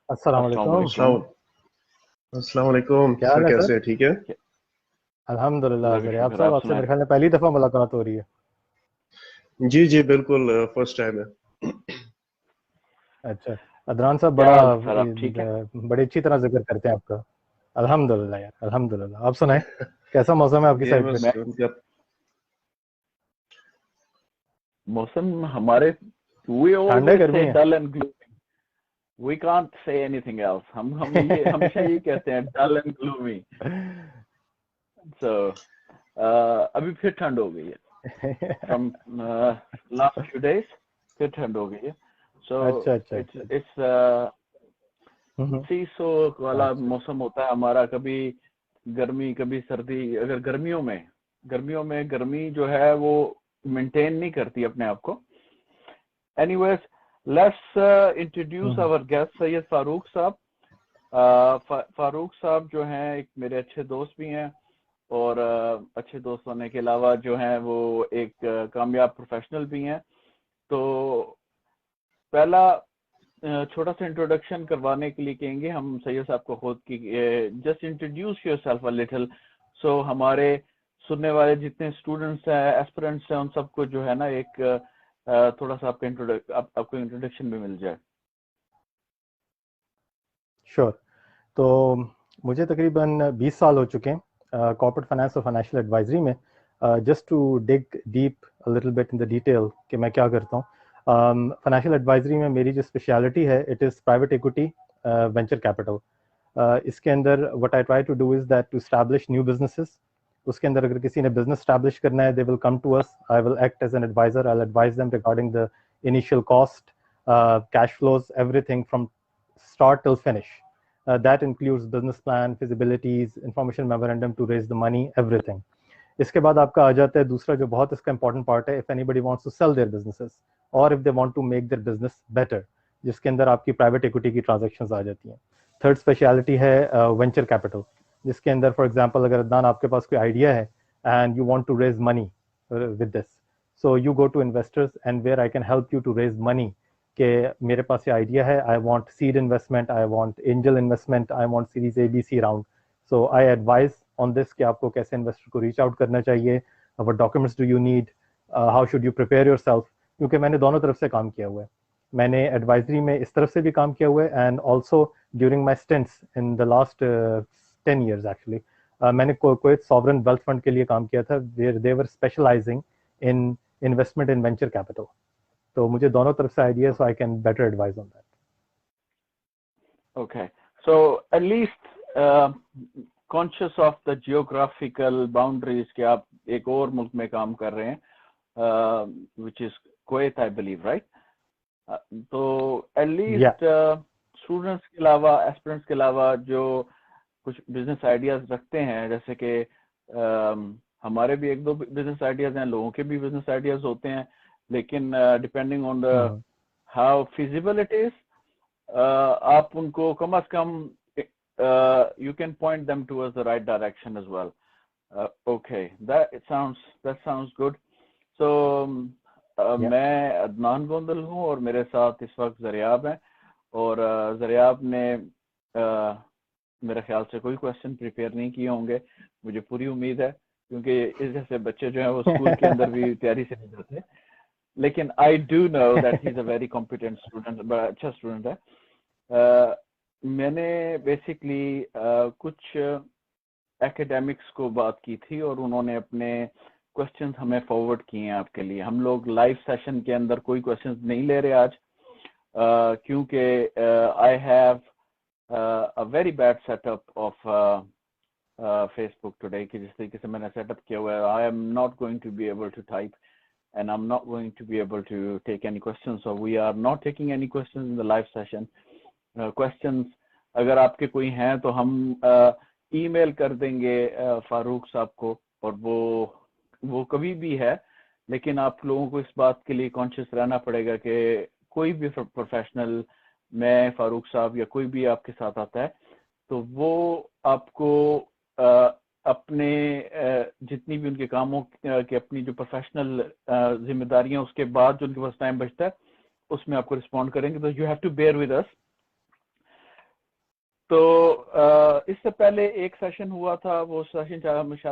अस्सलाम अस्सलाम वालेकुम। वालेकुम। अस्सलाम वालेकुम क्या हाल सर, है सर? कैसे हैं? ठीक है। क्या- अल्हम्दुलिल्लाह। अल्लाह का ज़रियाब शुक्र है, साहब, आप आपसे सुनाएं। मेरे ख्याल में पहली दफ़ा मुलाकात हो रही है। जी जी बिल्कुल, फर्स्ट टाइम है। अच्छा। अदनान साहब क्या हाल है सर, आप ठीक है? बड़ी अच्छी तरह जिक्र करते हैं आपका। अल्हम्दुलिल्लाह यार, अल्हम्दुलिल्लाह। आप सुनाएं, कैसा मौसम है आपकी ये साइड पे? बस मैं उनका। मौसम हमारे वी ठंड है, ऑलवेज गर्मी से है? Dull and gloomy. We can't say anything else. हम ये हमेशा यही कहते हैं, डल एंड ग्लूमी। सो अभी फिर ठंड हो गई है फ्रॉम लास्ट फ्यू डेज। फिर ठंड हो गई है। सो अच्छा अच्छा इट्स अच्छा अच्छा। इट्स हम्म, सीसो वाला अच्छा। मौसम होता है हमारा, कभी गर्मी कभी सर्दी। अगर गर्मियों में गर्मी जो है वो मेंटेन नहीं करती अपने आप को। Anyways, let's introduce hmm, our guest Syed Farooq साहब। फारूक साहब जो हैं एक मेरे अच्छे दोस्त भी हैं, और अच्छे दोस्त होने के अलावा जो हैं वो एक कामयाब प्रोफेशनल भी हैं। तो पहला छोटा सा इंट्रोडक्शन करवाने के लिए कहेंगे हम सैयद साहब को खुद की, just introduce yourself a little, so हमारे सुनने वाले जितने स्टूडेंट्स हैं, एस्पिरेंट्स हैं, उन सबको जो है ना एक थोड़ा सा आपको इंट्रोडक्शन भी मिल जाए। श्योर। तो मुझे तकरीबन 20 साल हो चुके हैं कॉर्पोरेट फाइनेंस और फाइनेंशियल एडवाइजरी में। Just to dig deep a little bit in the detail कि मैं क्या करता हूँ। फाइनेंशियल एडवाइजरी में मेरी जो स्पेशलिटी है, it is private equity, venture capital. इसके अंदर what I try to do is that to establish new businesses. उसके अंदर अगर किसी ने बिजनेस एस्टैब्लिश करना है, they will come to us, I will act as an adviser, I will advise them regarding the initial cost, cash flows, everything from start till finish. That includes business plan, feasibilities, information memorandum to raise the money, everything. इसके बाद आपका आ जाता है दूसरा जो बहुत इसका important part है, if anybody wants to sell their businesses और if they want to make their business better, जिसके अंदर आपकी प्राइवेट इक्विटी की ट्रांजैक्शंस आ जाती हैं। थर्ड स्पेशलिटी है वेंचर कैपिटल, जिसके अंदर फॉर एग्जांपल अगर अदनान आपके पास कोई आइडिया है and you want to raise money with this, so you go to investors and where I can help you to raise money कि मेरे पास ये आइडिया है, I want seed investment, I want angel investment, I want series A B C round. So I advise on this कि आपको कैसे investor को reach out करना चाहिए, what documents do you need, how should you prepare yourself. क्योंकि मैंने दोनों तरफ से काम किया हुआ है, मैंने एडवाइजरी में इस तरफ से भी काम किया हुआ है and also during my stents in the last 10 years actually मैंने कोई सॉवरन वेल्थ फंड के लिए काम किया था, where they were specialising in investment in venture capital. तो मुझे दोनों तरफ से idea, so I can better advise on that. Okay, so at least conscious of the geographical boundaries कि आप एक और मुल्क में काम कर रहे हैं, which is Kuwait, I believe, right? तो एट या लीस्ट स्टूडेंट्स के अलावा, एस्पिरेंट्स के अलावा जो कुछ बिजनेस आइडियाज रखते हैं, जैसे कि हमारे भी एक दो बिजनेस आइडियाज हैं, लोगों के भी बिजनेस आइडियाज होते हैं, लेकिन depending on the how feasible it is, आप उनको कम अज कम you can point them towards the right direction as well. Okay, that sounds good. So मैं अदनान गोंदल हूँ और मेरे साथ इस वक्त ज़रियाब हैं, और ज़रियाब ने मेरे ख्याल से कोई क्वेश्चन प्रिपेयर नहीं किए होंगे, मुझे पूरी उम्मीद है, क्योंकि इस जैसे बच्चे जो हैं वो स्कूल के अंदर भी तैयारी से नहीं जाते। लेकिन I do know that he is a very competent student, बड़ा अच्छा स्टूडेंट है। मैंने बेसिकली कुछ एकेडमिक्स को बात की थी और उन्होंने अपने क्वेश्चंस हमें फॉरवर्ड किए हैं आपके लिए। हम लोग लाइव सेशन के अंदर कोई क्वेश्चंस नहीं ले रहे आज, क्योंकि I have a very bad setup of Facebook today, कि जिस तरीके से मैंने सेटअप किया हुआ है, I am not going to be able to type and I'm not going to be able to take any questions, so we are not taking any questions in the live session. Questions अगर आपके कोई हैं तो हम email कर देंगे फारूक साहब को, और वो कभी भी है, लेकिन आप लोगों को इस बात के लिए कॉन्शियस रहना पड़ेगा कि कोई भी प्रोफेशनल, मैं, फारूक साहब या कोई भी आपके साथ आता है, तो वो आपको अपने जितनी भी उनके कामों की अपनी जो प्रोफेशनल जिम्मेदारियां, उसके बाद जो उनके पास टाइम बचता है उसमें आपको रिस्पॉन्ड करेंगे। तो you have to bear with us. तो इससे पहले एक सेशन हुआ था, वो सेशन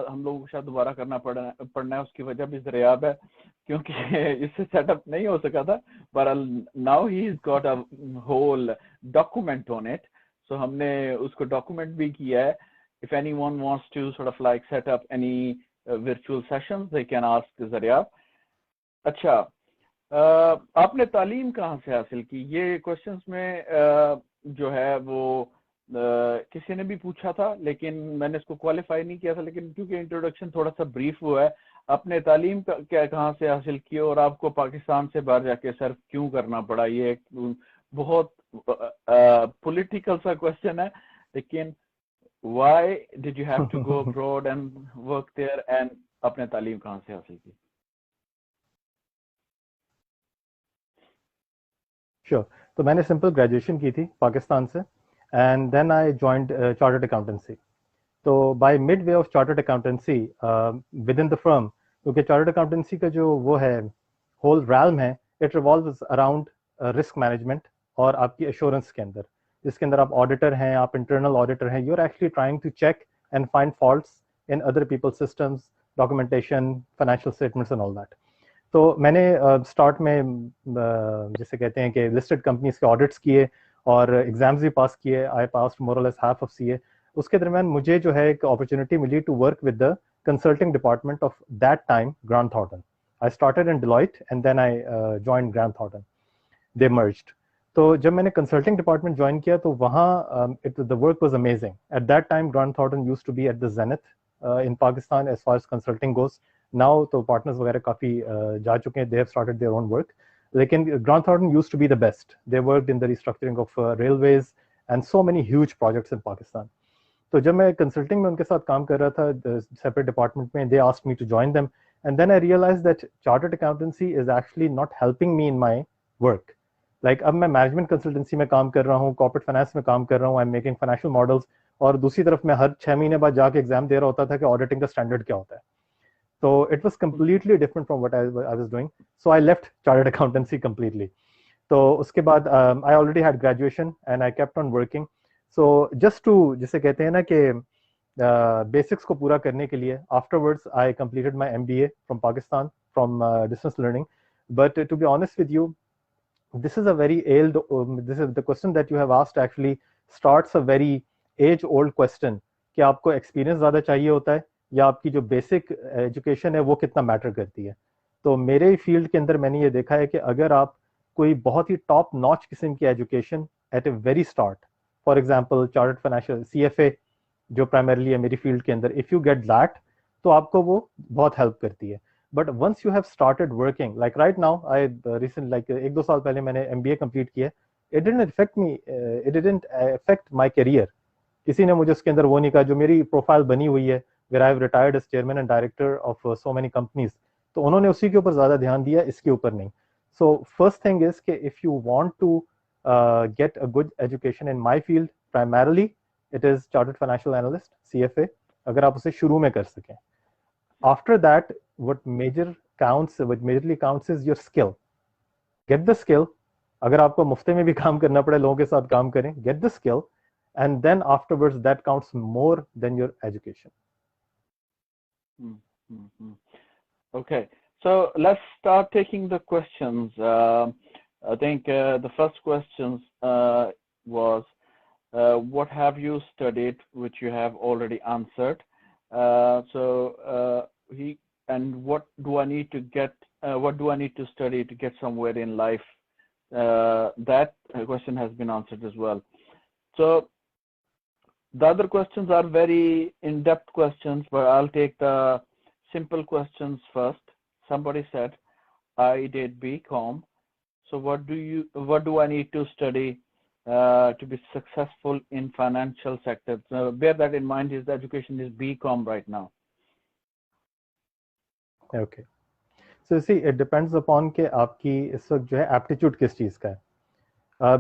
हम लोगों को शायद दोबारा करना पड़ना है, उसकी वजह भी ज़रियाब है क्योंकि इससे सेटअप नहीं हो सका था, पर now he is got a whole document on it, so हमने उसको डॉक्यूमेंट भी किया है. If anyone wants to sort of like set up any virtual sessions they can ask Zaryab. अच्छा, आपने तालीम कहाँ से हासिल की? ये क्वेश्चंस में जो है वो किसी ने भी पूछा था, लेकिन मैंने इसको क्वालिफाई नहीं किया था, लेकिन क्योंकि इंट्रोडक्शन थोड़ा सा ब्रीफ हुआ है. आपने तालीम क्या कहाँ से हासिल की और आपको पाकिस्तान से बाहर जाके सर्व क्यों करना पड़ा? ये एक बहुत पॉलिटिकल सा क्वेश्चन है, लेकिन why did you have to go abroad and work there, and आपने तालीम कहाँ से हासिल की? Sure. तो मैंने सिंपल ग्रेजुएशन की थी पाकिस्तान से, and then I joined chartered accountancy. तो by midway of chartered accountancy within the firm, क्योंकि चार्टर्ड अकाउंटेंसी का जो वो है होल रैल्म है, it revolves around risk management और आपकी एश्योरेंस के अंदर, जिसके अंदर आप ऑडिटर हैं, आप इंटरनल ऑडिटर हैं. You are actually trying to check and find faults in other people's systems, documentation, financial statements and all that. तो मैंने स्टार्ट में जैसे कहते हैं कि लिस्टेड कंपनीज के ऑडिट्स किए और एग्जाम्स भी पास किए. आई पास मोर और लेस हाफ ऑफ सीए. उसके दरमियान मुझे जो है एक अपॉर्चुनिटी मिली to work with the consulting department of that time Grant Thornton. I started in Deloitte and then I joined Grant Thornton. They merged. तो जब मैंने कंसल्टिंग डिपार्टमेंट ज्वाइन किया तो वहाँ the work was amazing. At that time Grant Thornton used to be at the zenith in Pakistan as far as consulting goes. Now तो partners वगैरह काफ़ी जा चुके हैं, they have started their own work. लेकिन Grant Thornton used to be the best. They worked in the restructuring of railways and so many huge projects in Pakistan. तो जब मैं कंसल्टिंग में उनके साथ काम कर रहा था सेपरेट डिपार्टमेंट में, they asked me to join them, and then I realise that chartered accountancy is actually not helping me in my work. Like अब मैं मैनेजमेंट कंसल्टेंसी में काम कर रहा हूँ, कॉर्पोरेट फाइनेंस में काम कर रहा हूँ, आई एम मेकिंग फाइनेंशियल मॉडल्स, और दूसरी तरफ मैं हर 6 महीने बाद जाके एग्जाम दे रहा होता था कि ऑडिटिंग का स्टैंडर्ड क्या होता है. So it was completely different from what I was doing. So I left chartered accountancy completely. So उसके बाद I already had graduation and I kept on working. So just to जिसे कहते हैं ना कि basics को पूरा करने के लिए, afterwards I completed my MBA from Pakistan from distance learning. But to be honest with you, this is a very this is the question that you have asked actually starts a very age-old question कि आपको experience ज़्यादा चाहिए होता है या आपकी जो basic education है वो कितना मैटर करती है. तो मेरे फील्ड के अंदर मैंने ये देखा है कि अगर आप कोई बहुत ही टॉप नॉच किस्म की education at a very start, for example chartered financial CFA जो प्राइमरीली है मेरी फील्ड के अंदर, इफ यू गेट दैट तो आपको वो बहुत हेल्प करती है. But once you have started working, like right now I recent like 1-2 साल पहले मैंने MBA कंप्लीट किया, it didn't affect my career. किसी ने मुझे उसके अंदर वो नहीं कहा, जो मेरी प्रोफाइल बनी हुई है where I've retired as chairman and director of so many companies, तो उन्होंने उसी के ऊपर ज़्यादा ध्यान दिया, इसके ऊपर नहीं. So first thing is कि if you want to get a good education in my field, primarily it is chartered financial analyst CFA, अगर आप उसे शुरू में कर सकें. After that, what majorly counts is your skill. Get the skill. अगर आपको मुफ्ते में भी काम करना पड़े, लोगों के साथ काम करें, get the skill, and then afterwards that counts more than your education. Okay, so let's start taking the questions. I think the first questions was what have you studied, which you have already answered. And what do I need to get? What do I need to study to get somewhere in life? That question has been answered as well. So the other questions are very in-depth questions, but I'll take the simple questions first. Somebody said, I did BCom. So what do I need to study to be successful in financial sector? Bear that in mind, his education is BCom right now. Okay. So see, it depends upon कि आपकी इस वक्त जो है aptitude किस चीज़ का है.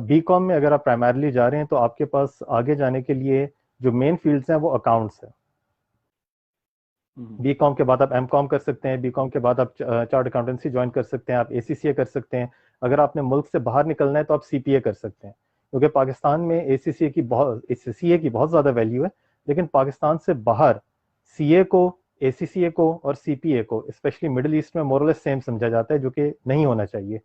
BCom में अगर आप प्राइमरली जा रहे हैं तो आपके पास आगे जाने के लिए जो मेन फील्ड्स हैं वो अकाउंट्स है. BCom के बाद आप MCom कर सकते हैं, BCom के बाद आप चार्टर्ड अकाउंटेंसी ज्वाइन कर सकते हैं, आप ACCA कर सकते हैं. अगर आपने मुल्क से बाहर निकलना है तो आप CPA कर सकते हैं. क्योंकि पाकिस्तान में ACCA की बहुत ज़्यादा वैल्यू है, लेकिन पाकिस्तान से बाहर CA को, ACCA को और CPA को स्पेशली मिडिल ईस्ट में मोरलेस सेम समझा जाता है, जो कि नहीं होना चाहिए.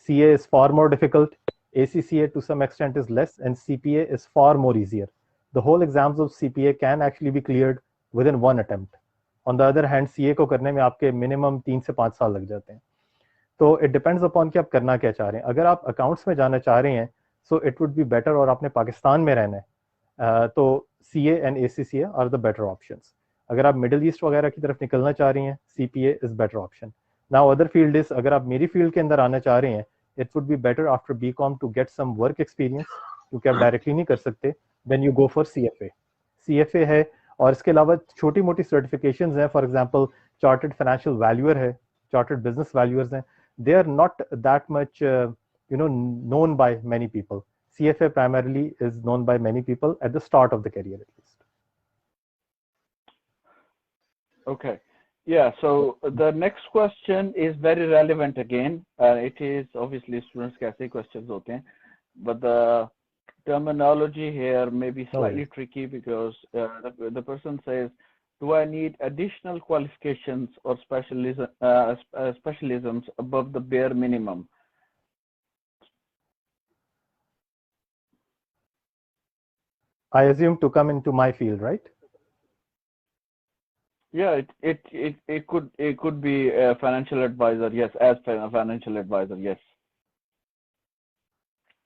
CA is far more difficult, ACCA to some extent is less, and CPA is far more easier. The whole exams of CPA can actually be cleared within one attempt. On the other hand, CA को करने में आपके minimum 3 से 5 साल लग जाते हैं. तो इट डिपेंड्स अपॉन कि आप करना क्या चाह रहे हैं. अगर आप अकाउंट्स में जाना चाह रहे हैं so it would be better, और आपने पाकिस्तान में रहना है तो CA and ACCA are the better options. अगर आप मिडिल ईस्ट वगैरह की तरफ निकलना चाह रही हैं, CPA is better option. Now other field is, अगर आप मेरी फील्ड के अंदर आना चाह रहे हैं, it would be better after BCom to get some work experience, क्योंकि आप डायरेक्टली नहीं कर सकते. Then you go for CFA है, और इसके अलावा छोटी मोटी सर्टिफिकेशंस हैं. For example chartered financial valuer है, चार्टर्ड बिजनेस वैल्यूअर्स हैं. They are not that much known by many people. CFA primarily is known by many people at the start of the career, at least. Okay. Yeah, so the next question is very relevant again. It is obviously students के ऐसे questions होते हैं, but the terminology here may be slightly tricky because the person says, do I need additional qualifications or specialisms above the bare minimum? I assume to come into my field, right? Yeah, it could be a financial advisor, yes, as a financial advisor, yes.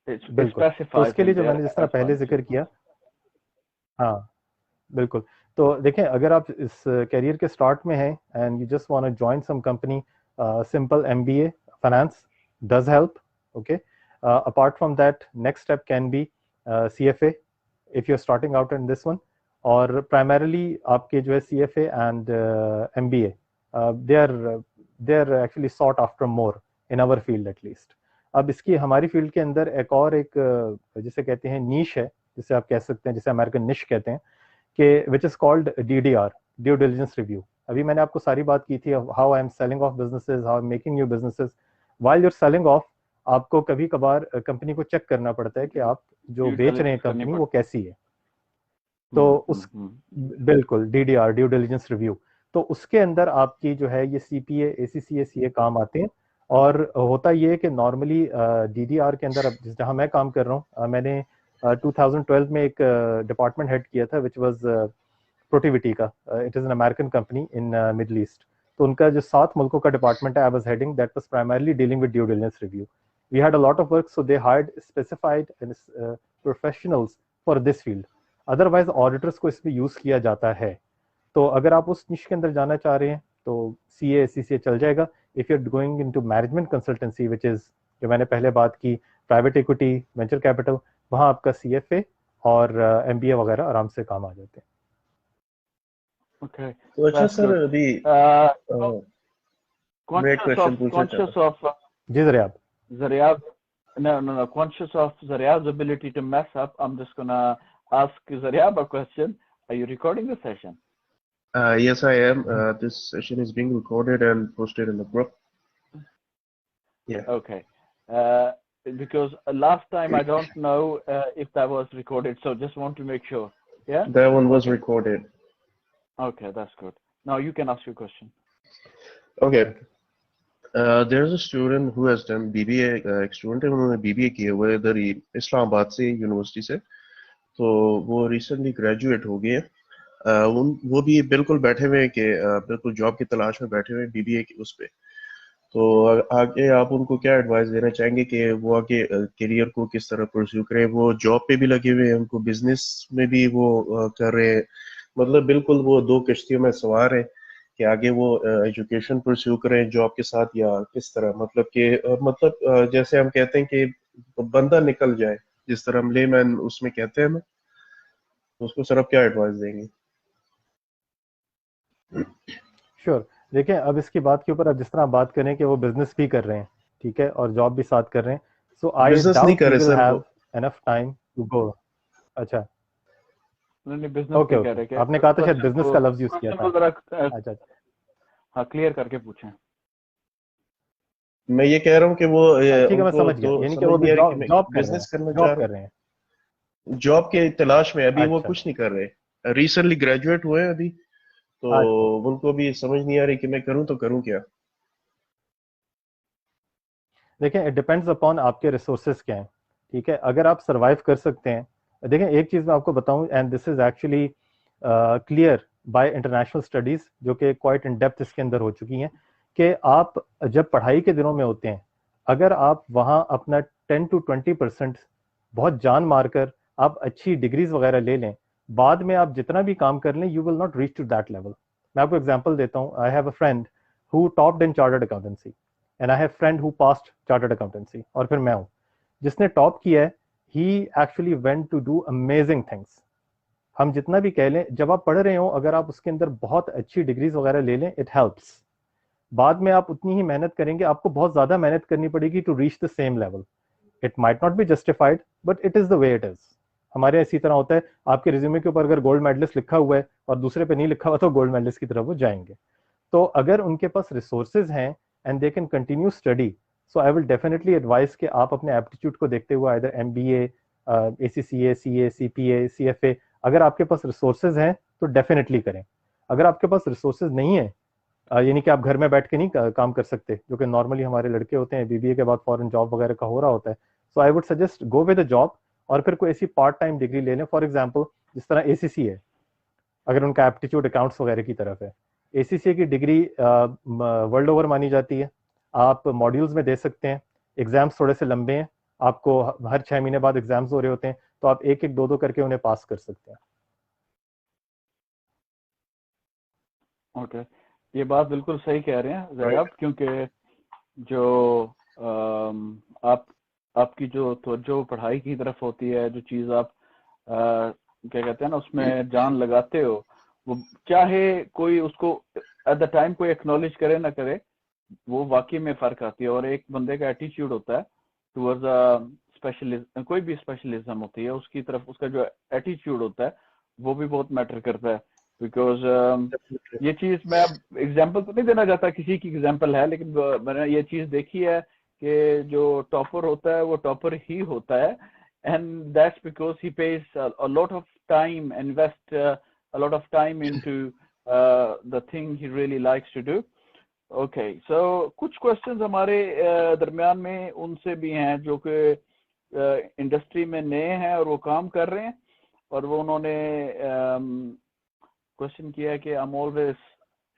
It specifies. तो उसके लिए जो मैंने जिस तरह पहले जिक्र किया, हाँ बिल्कुल. तो देखें, अगर आप इस कैरियर के स्टार्ट में हैं and you just want to join some company, simple MBA finance does help, okay. Apart from that, next step can be CFA if you're starting out in this one, और primarily आपके जो है CFA and MBA they are actually sought after more in our field at least. अब इसकी हमारी field के अंदर एक और एक जिसे कहते हैं नीश है, जिसे आप कह सकते हैं, जिसे अमेरिकन निश कहते हैं, कि which is called DDR, due diligence review. अभी मैंने आपको सारी बात की थी how I am selling off businesses, how I am making new businesses. While you are selling off, आपको कभी कभार कंपनी को चेक करना पड़ता है कि आप जो बेच रहे हैं कंपनी वो कैसी है. तो उस बिल्कुल DDR, ड्यू डिलिजेंस रिव्यू, तो उसके अंदर आपकी जो है ये CPA, ACCA, CA काम आते हैं. और होता ये है कि नॉर्मली DDR के अंदर, अब जहाँ मैं काम कर रहा हूँ, मैंने 2012 में एक डिपार्टमेंट हेड किया था विच वाज प्रोटिविटी का. It is an American company in Middle East. तो उनका जो 7 मुल्कों का डिपार्टमेंट है, I was heading, that was primarily dealing with due diligence review. We had a lot of work, so they hired specified professionals for this field. Otherwise auditors को इसमें use किया जाता है. तो अगर आप उस निश के अंदर जाना चाह रहे हैं तो CA, ACCA चल जाएगा. If you are going into management consultancy, which is जो मैंने पहले बात की, प्राइवेट इक्विटी, वेंचर कैपिटल, वहां आपका CFA और MBA वगैरह आराम से काम आ जाते हैं. Okay. तो अच्छा सर, अभी मैं एक क्वेश्चन पूछना चाहता हूं. जी Zaryab. No. Conscious of Zaryab's ability to mess up, I'm just gonna ask Zaryab a question. Are you recording the session? Yes, I am. This session is being recorded and posted in the group. Yeah. Okay. Because last time I don't know if that was recorded, so just want to make sure. Yeah. That one was recorded. Okay, that's good. Now you can ask your question. Okay. There's a student who has done BBA. एक student है, उन्होंने BBA किया हुआ है इधर ही इस्लामाबाद से university से. तो वो रिसेंटली ग्रेजुएट हो गए. वो भी बिल्कुल बैठे हुए हैं कि बिल्कुल जॉब की तलाश में बैठे हुए हैं BBA की उस पे. तो आगे आप उनको क्या एडवाइस देना चाहेंगे कि वो आगे करियर को किस तरह परस्यू करें? वो जॉब पे भी लगे हुए हैं, उनको बिजनेस में भी वो कर रहे हैं, मतलब बिल्कुल वो 2 कश्तियों में सवार है कि आगे वो एजुकेशन परस्यू करें जॉब के साथ, या किस तरह, मतलब कि जैसे हम कहते हैं कि बंदा निकल जाए, जिस तरह हम लेमैन उसमें कहते हैं, उसको सर आप क्या एडवाइस देंगे? श्योर. देखिए, अब इसकी बात के ऊपर अब जिस तरह बात करें कि वो बिजनेस भी कर रहे हैं, ठीक है, और जॉब भी साथ कर रहे हैं, so I doubt he will have enough time to go. अच्छा, नहीं बिजनेस ओके, कह रहे हैं. आपने कहा था शायद बिजनेस का लफ्ज यूज किया था. अच्छा, हाँ, क्लियर करके पूछें. मैं ये कह रहा हूँ कि वो ठीक है, मैं समझ गया, यानी कि वो जॉब बिजनेस करना चाह रहे हैं. जॉब के तलाश में, अभी वो अच्छा कुछ नहीं कर रहे, रिसेंटली ग्रेजुएट हुए हैं अभी, तो अच्छा। उनको भी समझ नहीं आ रही कि मैं करूं तो करूं क्या। देखें, इट डिपेंड्स अपॉन आपके रिसोर्सेज क्या हैं। ठीक है, अगर आप सरवाइव कर सकते हैं, देखें एक चीज़ मैं आपको बताऊं, and this is actually clear by international studies जो कि क्वाइट इन डेप्थ इसके अंदर हो चुकी हैं, कि आप जब पढ़ाई के दिनों में होते हैं, अगर आप वहां अपना 10 to 20% बहुत जान मारकर आप अच्छी डिग्रीज वगैरह ले लें, बाद में आप जितना भी काम कर लें, you will not reach to that level. मैं आपको एग्जांपल देता हूं, I have a friend who topped in chartered accountancy, and I have friend who passed chartered accountancy, और फिर मैं हूं जिसने टॉप किया है। He actually went to do amazing things. हम जितना भी कह लें, जब आप पढ़ रहे हो, अगर आप उसके अंदर बहुत अच्छी डिग्रीज वगैरह ले लें, इट हेल्प्स। बाद में आप उतनी ही मेहनत करेंगे, आपको बहुत ज्यादा मेहनत करनी पड़ेगी to reach the same level. It might not be justified, but it is the way it is. हमारे इसी तरह होता है, आपके रिज्यूमे के ऊपर अगर गोल्ड मेडलिस्ट लिखा हुआ है और दूसरे पे नहीं लिखा हुआ, तो गोल्ड मेडलिस्ट की तरफ वो जाएंगे। तो अगर उनके पास रिसोर्सेज हैं and they can continue study, so I will definitely advice कि आप अपने एप्टीट्यूड को देखते हुए either MBA, ACCA, CA, CPA, CFA, अगर आपके पास रिसोर्सेज हैं तो डेफिनेटली करें। अगर आपके पास रिसोर्सेज नहीं है, यानी कि आप घर में बैठ के नहीं काम कर सकते, जो कि नॉर्मली हमारे लड़के होते हैं, BBA के बाद फॉरेन जॉब वगैरह का हो रहा होता है, so I would suggest go with a job, और फिर कोई ऐसी पार्ट टाइम डिग्री ले लें। फॉर एग्जाम्पल, जिस तरह ACC है, अगर उनका एप्टीट्यूड अकाउंट्स वगैरह की तरफ है, ACCA की डिग्री वर्ल्ड ओवर मानी जाती है। आप मॉड्यूल्स में दे सकते हैं, एग्जाम्स थोड़े से लंबे हैं, आपको हर 6 महीने बाद एग्जाम्स हो रहे होते हैं, तो आप एक एक दो दो करके उन्हें पास कर सकते हैं। ओके, ये बात बिल्कुल सही कह रहे हैं राइट। जैद, क्योंकि जो आप आपकी जो जो पढ़ाई की तरफ होती है, जो चीज आप क्या कहते हैं ना, उसमें जान लगाते हो, वो चाहे कोई उसको एट द टाइम कोई एक्नॉलेज करे ना करे, वो वाकई में फर्क आती है। और एक बंदे का एटीट्यूड होता है टूवर्ड्स स्पेशलिज्म, कोई भी स्पेशलिज्म होती है, उसकी तरफ उसका जो एटीट्यूड होता है वो भी बहुत मैटर करता है। बिकॉज ये चीज, मैं एग्जांपल तो नहीं देना चाहता, किसी की एग्जांपल है, लेकिन मैंने ये चीज देखी है कि जो टॉपर होता है वो टॉपर ही होता है, and that's because he pays a lot of time, invest a lot of time into the thing he really likes to do. Okay, so कुछ क्वेश्चंस हमारे दरमियान में उनसे भी हैं जो कि इंडस्ट्री में नए हैं और वो काम कर रहे हैं, और वो उन्होंने क्वेश्चन किया है कि I am always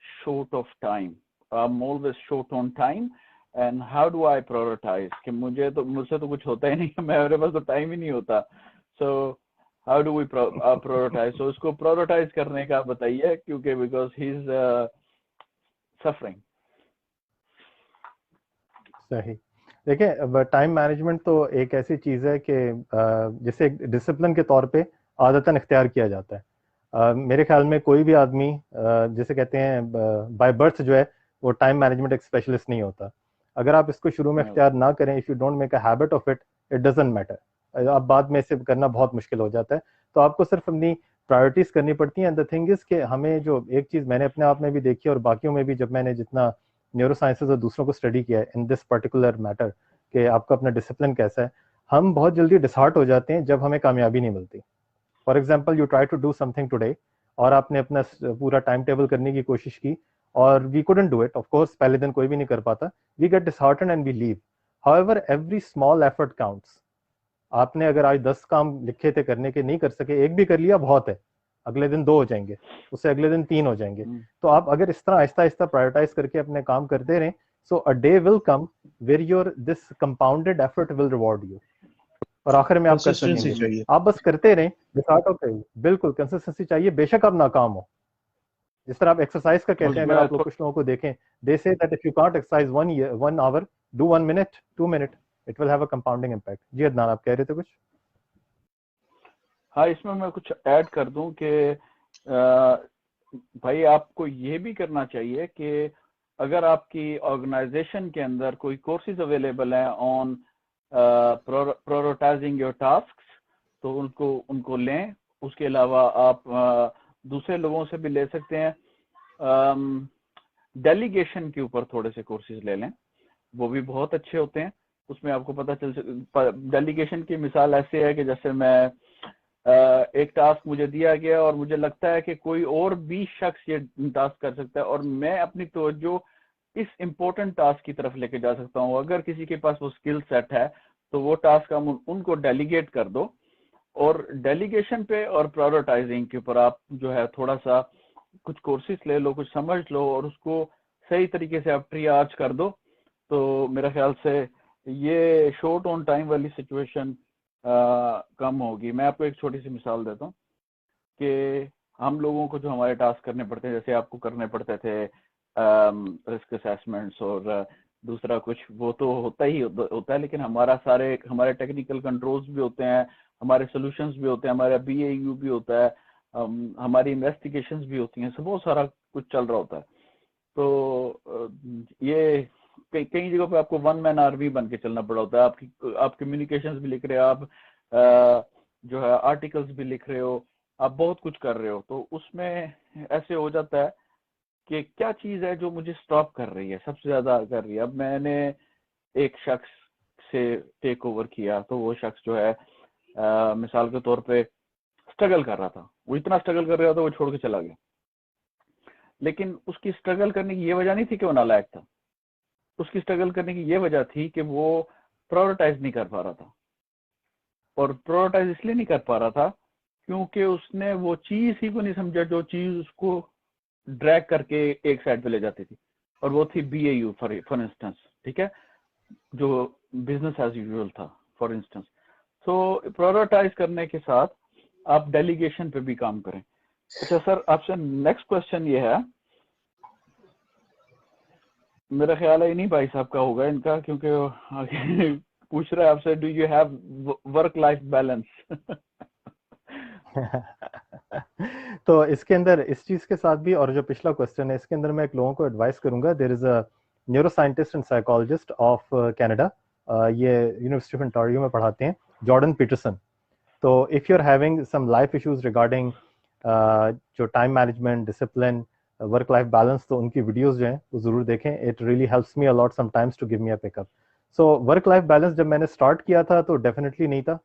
short of time, I am always short on time, and how do I prioritise, कि मुझसे तो कुछ होता ही नहीं है, मेरे पास तो टाइम ही नहीं होता। So how do we prioritize, so इसको प्रायोरिटाइज करने का बताइए, क्योंकि बिकॉज ही इज सफरिंग। सही। देखिए, टाइम मैनेजमेंट तो एक ऐसी चीज़ है कि जिसे एक डिसिप्लिन के तौर पे आदतन इख्तियार किया जाता है। मेरे ख्याल में कोई भी आदमी जिसे कहते हैं बाय बर्थ जो है, वो टाइम मैनेजमेंट एक स्पेशलिस्ट नहीं होता। अगर आप इसको शुरू में इख्तियार ना करें, if you don't make a habit of it, it doesn't matter. अब बाद में इसे करना बहुत मुश्किल हो जाता है। तो आपको सिर्फ अपनी प्रायोरिटीज करनी पड़ती हैं। एंड द थिंग इज कि हमें जो एक चीज़ मैंने अपने आप में भी देखी, और बाकियों में भी, जब मैंने जितना न्यूरो साइंसेज और दूसरों को स्टडी किया है इन दिस पर्टिकुलर मैटर, कि आपका अपना डिसिप्लिन कैसा है, हम बहुत जल्दी डिसहार्ट हो जाते हैं जब हमें कामयाबी नहीं मिलती। For example, you try to do something today, और आपने अपना पूरा टाइम टेबल करने की कोशिश की, और we couldn't do it. Of course पहले दिन कोई भी नहीं कर पाता, we get disheartened and we leave. However, every small effort counts. आपने अगर आज 10 काम लिखे थे करने के, नहीं कर सके, एक भी कर लिया बहुत है, अगले दिन 2 हो जाएंगे, उससे अगले दिन 3 हो जाएंगे। तो आप अगर इस तरह आहिस्ता आहिस्ता प्रायोरिटाइज करके अपने काम करते रहें, so a day will come where your this compounded effort will reward you, और आखिर में आप कर कंसिस्टेंसी सकेंगे। चाहिए। आप बस करते रहें, डिसहार्ट होते हैं। बिल्कुल कंसिस्टेंसी चाहिए, बेशक आप नाकाम हो। जिस तरह आप एक्सरसाइज का कहते हैं, अगर आप लोग कुछ लोगों को देखें, they say that if you can't exercise 1 hour, do 1 minute, 2 minute, it will have a compounding impact. जी अदनान, आप कह रहे थे कुछ? हाँ, इसमें मैं कुछ ऐड कर दूं कि भाई आपको ये भी करना चाहिए कि अगर आपकी ऑर्गेनाइजेशन के अंदर कोई कोर्सेज अवेलेबल हैं ऑन प्रायोरिटाइजिंग योर टास्क्स, तो उनको लें। उसके अलावा आप दूसरे लोगों से भी ले सकते हैं। डेलीगेशन के ऊपर थोड़े से कोर्सेज ले लें, वो भी बहुत अच्छे होते हैं। उसमें आपको पता चल डेलीगेशन की मिसाल ऐसे है कि जैसे मैं एक टास्क मुझे दिया गया और मुझे लगता है कि कोई और भी शख्स ये टास्क कर सकता है और मैं अपनी तवज्जो इस इम्पोर्टेंट टास्क की तरफ लेके जा सकता हूँ। अगर किसी के पास वो स्किल सेट है तो वो टास्क हम उनको डेलीगेट कर दो, और डेलीगेशन पे और प्रायोरिटाइजिंग के ऊपर आप जो है थोड़ा सा कुछ कोर्सेज ले लो, कुछ समझ लो और उसको सही तरीके से आप ट्रियाज कर दो, तो मेरे ख्याल से ये शॉर्ट ऑन टाइम वाली सिचुएशन कम होगी। मैं आपको एक छोटी सी मिसाल देता हूँ कि हम लोगों को जो हमारे टास्क करने पड़ते हैं, जैसे आपको करने पड़ते थे रिस्क असेसमेंट्स और दूसरा कुछ, वो तो होता ही होता है, लेकिन हमारे टेक्निकल कंट्रोल्स भी होते हैं, हमारे सॉल्यूशंस भी होते हैं, हमारा BAU भी होता है, हमारी इन्वेस्टिगेशंस भी होती हैं, सब बहुत सारा कुछ चल रहा होता है। तो ये कई जगहों पे आपको वन मैन आर्मी बन के चलना पड़ा होता है। आप कम्युनिकेशंस भी लिख रहे हो, आप जो है आर्टिकल्स भी लिख रहे हो, आप बहुत कुछ कर रहे हो, तो उसमें ऐसे हो जाता है कि क्या चीज है जो मुझे स्टॉप कर रही है, सबसे ज्यादा कर रही है। अब मैंने एक शख्स से टेक ओवर किया, तो वो शख्स जो है मिसाल के तौर पे स्ट्रगल कर रहा था, वो इतना स्ट्रगल कर रहा था वो छोड़ के चला गया, लेकिन उसकी स्ट्रगल करने की ये वजह नहीं थी कि वो नालायक था, उसकी स्ट्रगल करने की ये वजह थी कि वो प्रायोरिटाइज नहीं कर पा रहा था। और प्रायोरिटाइज इसलिए नहीं कर पा रहा था क्योंकि उसने वो चीज ही को नहीं समझा जो चीज उसको ड्रैग करके एक साइड पे ले जाती थी, और वो थी BAU फॉर इंस्टेंस, ठीक है, जो बिजनेस एज यूजुअल था फॉर इंस्टेंस। तो प्रायोरिटाइज करने के साथ आप डेलीगेशन पे भी काम करें। अच्छा सर, आपसे नेक्स्ट क्वेश्चन ये है, मेरा ख्याल है इन्हीं भाई साहब का होगा इनका, क्योंकि पूछ रहा है आपसे, do you have work life balance? तो इसके अंदर इस चीज के साथ भी, और जो पिछला क्वेश्चन है इसके अंदर मैं एक लोगों को एडवाइस करूंगा। There is a neuroscientist and psychologist of Canada, ये यूनिवर्सिटी ऑफ ओंटारियो में पढ़ाते हैं, जॉर्डन पीटरसन। तो if you are having some life issues regarding जो time management, discipline, work life balance, तो उनकी वीडियोस जो हैं वो जरूर देखें। It really helps me a lot sometimes to give me a pickup. So work life balance जब मैंने स्टार्ट किया था तो डेफिनेटली नहीं था।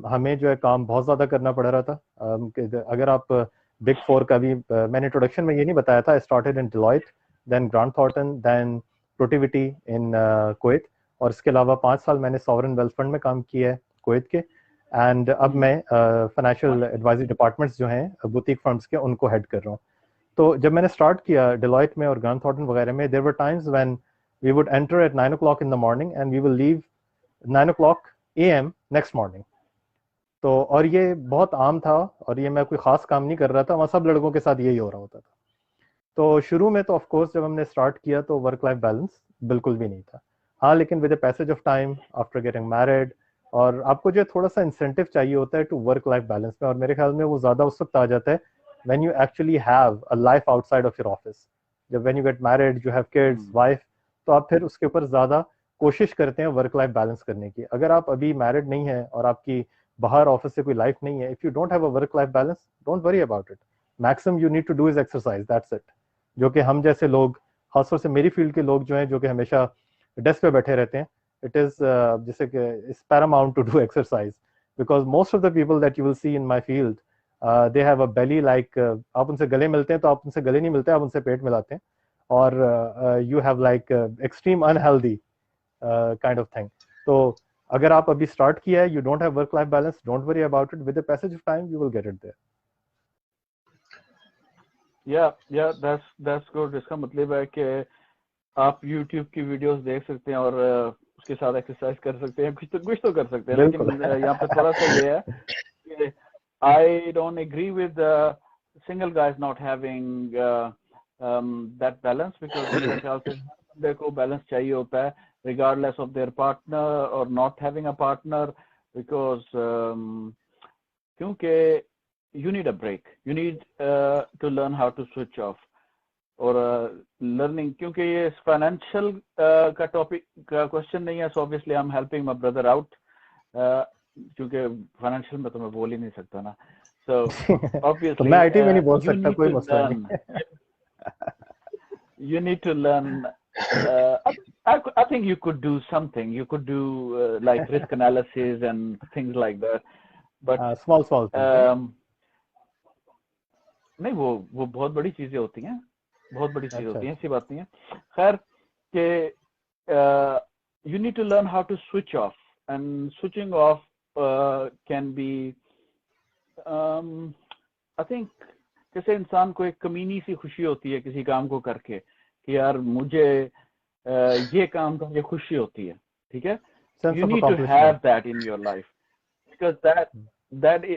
हमें जो है काम बहुत ज़्यादा करना पड़ रहा था। अगर आप बिग फोर का भी, मैंने इंट्रोडक्शन में ये नहीं बताया था, I started in Deloitte, then Grant Thornton, then Protiviti in Kuwait, और इसके अलावा 5 साल मैंने सॉवरेन वेल्थ फंड में काम किया है कुवैत के। एंड अब मैं फाइनेंशियल एडवाइजरी डिपार्टमेंट्स जो हैं बुटीक फर्म्स के, उनको हेड कर रहा हूँ। तो जब मैंने स्टार्ट किया डिलॉयट में और ग्रांट थॉर्टन वगैरह में, there were times when we would enter at 9 o'clock in the morning and we will leave 9 o'clock AM next morning. तो और ये बहुत आम था, और ये मैं कोई खास काम नहीं कर रहा था, वहाँ सब लड़कों के साथ यही हो रहा होता था। तो शुरू में तो ऑफ कोर्स जब हमने स्टार्ट किया तो वर्क लाइफ बैलेंस बिल्कुल भी नहीं था। हाँ, लेकिन with the passage of time, after getting married, और आपको जो थोड़ा सा इंसेंटिव चाहिए होता है टू वर्क लाइफ बैलेंस में, और मेरे ख्याल में वो ज़्यादा उस वक्त आ जाता है when you actually have a life outside of your office. जब when you get married, you have kids, wife, तो आप फिर उसके ऊपर ज़्यादा कोशिश करते हैं वर्क लाइफ बैलेंस करने की। अगर आप अभी मैरिड नहीं है और आपकी बाहर ऑफिस से कोई लाइफ नहीं है, if you don't have a work life balance, don't worry about it. Maximum you need to do is exercise, that's it. जो कि हम जैसे लोग, खासतौर से मेरी फील्ड के लोग जो हैं, जो कि हमेशा डेस्क पे बैठे रहते हैं, इट इज जैसे कि it's paramount to do exercise, because most of the people that you will see in my field, they have a belly like, आप उनसे गले मिलते हैं तो आप उनसे गले नहीं मिलते, आप उनसे पेट मिलाते हैं, और you have like extreme unhealthy kind of thing. तो अगर आप अभी स्टार्ट किया है, you don't have work life balance, don't worry about it, with the passage of time you will get it there. या दैट्स गुड। इसका मतलब है कि आप YouTube की वीडियोस देख सकते हैं और उसके साथ एक्सरसाइज कर सकते हैं, कुछ तो कर सकते हैं। लेकिन यहाँ पे थोड़ा सा ये है कि I don't agree with single guys not having that balance, because मेरे ख्याल से बंदे को बैलेंस चाहिए होता है regardless of their partner or not having a partner, because क्योंकि you need a break, you need to learn how to switch off, और लर्निंग, क्योंकि ये फाइनेंशियल का टॉपिक का क्वेश्चन नहीं है, so obviously I am helping my brother out, क्योंकि financial में तो मैं बोल ही नहीं सकता ना, सो ऑब्वियसली तो मैं आईटी में नहीं बोल सकता, कोई मसला नहीं। You need to learn. I think you could do something. You could do like risk analysis and things like that. But small नहीं, वो बहुत बड़ी चीजें होती हैं, बहुत बड़ी चीजें अच्छा होती हैं, ऐसी बात नहीं है। खैर कि you need to learn how to switch off, and switching off can be I think जैसे इंसान को एक कमीनी सी खुशी होती है किसी काम को करके कि यार मुझे ये काम का ये खुशी होती है, ठीक है। sense You of need to accomplishment. have that in your life because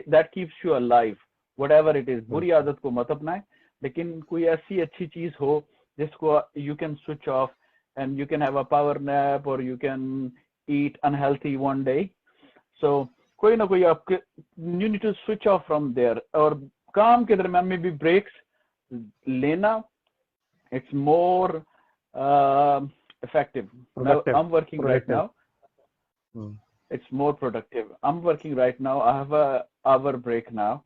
that keeps you alive, whatever it is. बुरी आदत को मत अपनाए, लेकिन कोई ऐसी अच्छी चीज हो जिसको you can switch off and you can have a power nap or you can eat unhealthy one day. So कोई ना कोई आपके you need to switch off from there. और काम के दरम्यान में भी breaks लेना, it's more effective. Productive. I'm working right now. It's more productive. I'm working right now. I have a hour break now.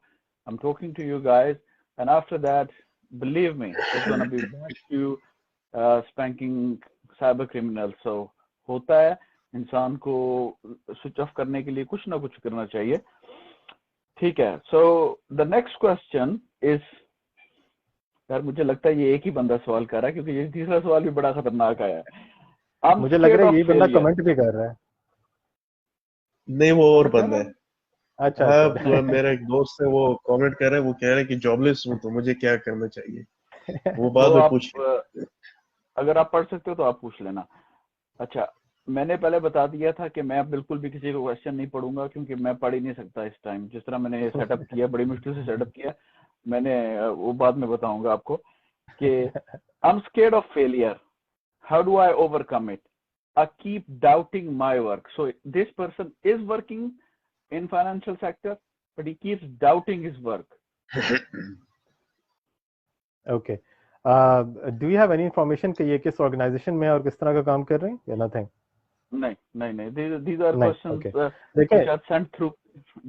I'm talking to you guys, and after that, believe me, it's gonna be back to spanking cyber criminals. So होता है, इंसान को switch off करने के लिए कुछ ना कुछ करना चाहिए, ठीक है। So the next question is, यार मुझे लगता है ये एक ही बंदा सवाल कर रहा है क्योंकि ये तीसरा सवाल भी बड़ा खतरनाक आया है। मुझे लग रहा है यही बंदा कमेंट भी कर रहा है। नहीं, वो और बंदा है। अच्छा, हाँ, मेरा एक दोस्त है, वो कमेंट कर रहा है, वो कह रहा है कि जॉबलेस हूँ तो मुझे क्या करना चाहिए। वो बाद में पूछ, अगर आप पढ़ सकते हो तो आप पूछ लेना। अच्छा, मैंने पहले बता दिया था कि मैं बिल्कुल भी किसी को क्वेश्चन नहीं पढ़ूंगा क्योंकि मैं पढ़ ही नहीं सकता इस टाइम। जिस तरह मैंने सेटअप किया, बड़ी मुश्किल से सेटअप किया मैंने, वो बाद में बताऊंगा आपको कि I am scared of failure, how do I overcome it, I keep doubting my work. So this person is working in financial sector but he keeps doubting his work. Okay, do you have any information कि ये किस organisation में और किस तरह का काम कर रहे हैं या नथिंग? नहीं, these are questions which are sent through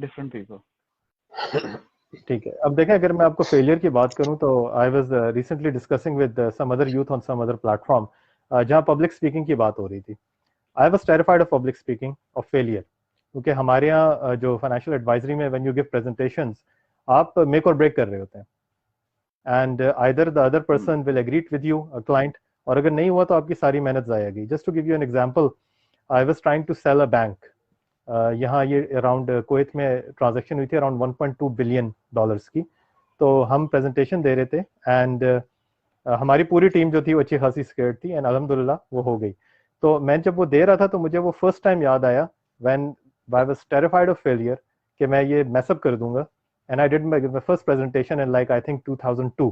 different people. ठीक है, अब देखें, अगर मैं आपको फेलियर की बात करूं तो I was recently discussing with some other youth on some other platform जहां पब्लिक स्पीकिंग की बात हो रही थी। I was terrified of public speaking, of failure, क्योंकि हमारे यहाँ जो फाइनेंशियल एडवाइजरी में व्हेन यू गिव प्रेजेंटेशंस आप मेक और ब्रेक कर रहे होते हैं, and either the other person will agree with you, a client, और अगर नहीं हुआ तो आपकी सारी मेहनत जाया गई। Just to give you an example, I was trying to sell a bank, यहाँ ये अराउंड कुवैत में ट्रांजैक्शन हुई थी अराउंड 1.2 बिलियन डॉलर्स की। तो हम प्रेजेंटेशन दे रहे थे एंड हमारी पूरी टीम जो थी वो अच्छी खासी स्केर्ड थी एंड अल्हम्दुलिल्लाह वो हो गई। तो मैं जब वो दे रहा था तो मुझे वो फर्स्ट टाइम याद आया when I was terrified of failure कि मैं ये मैसअप कर दूंगा, and I did my first presentation in like I think 2002।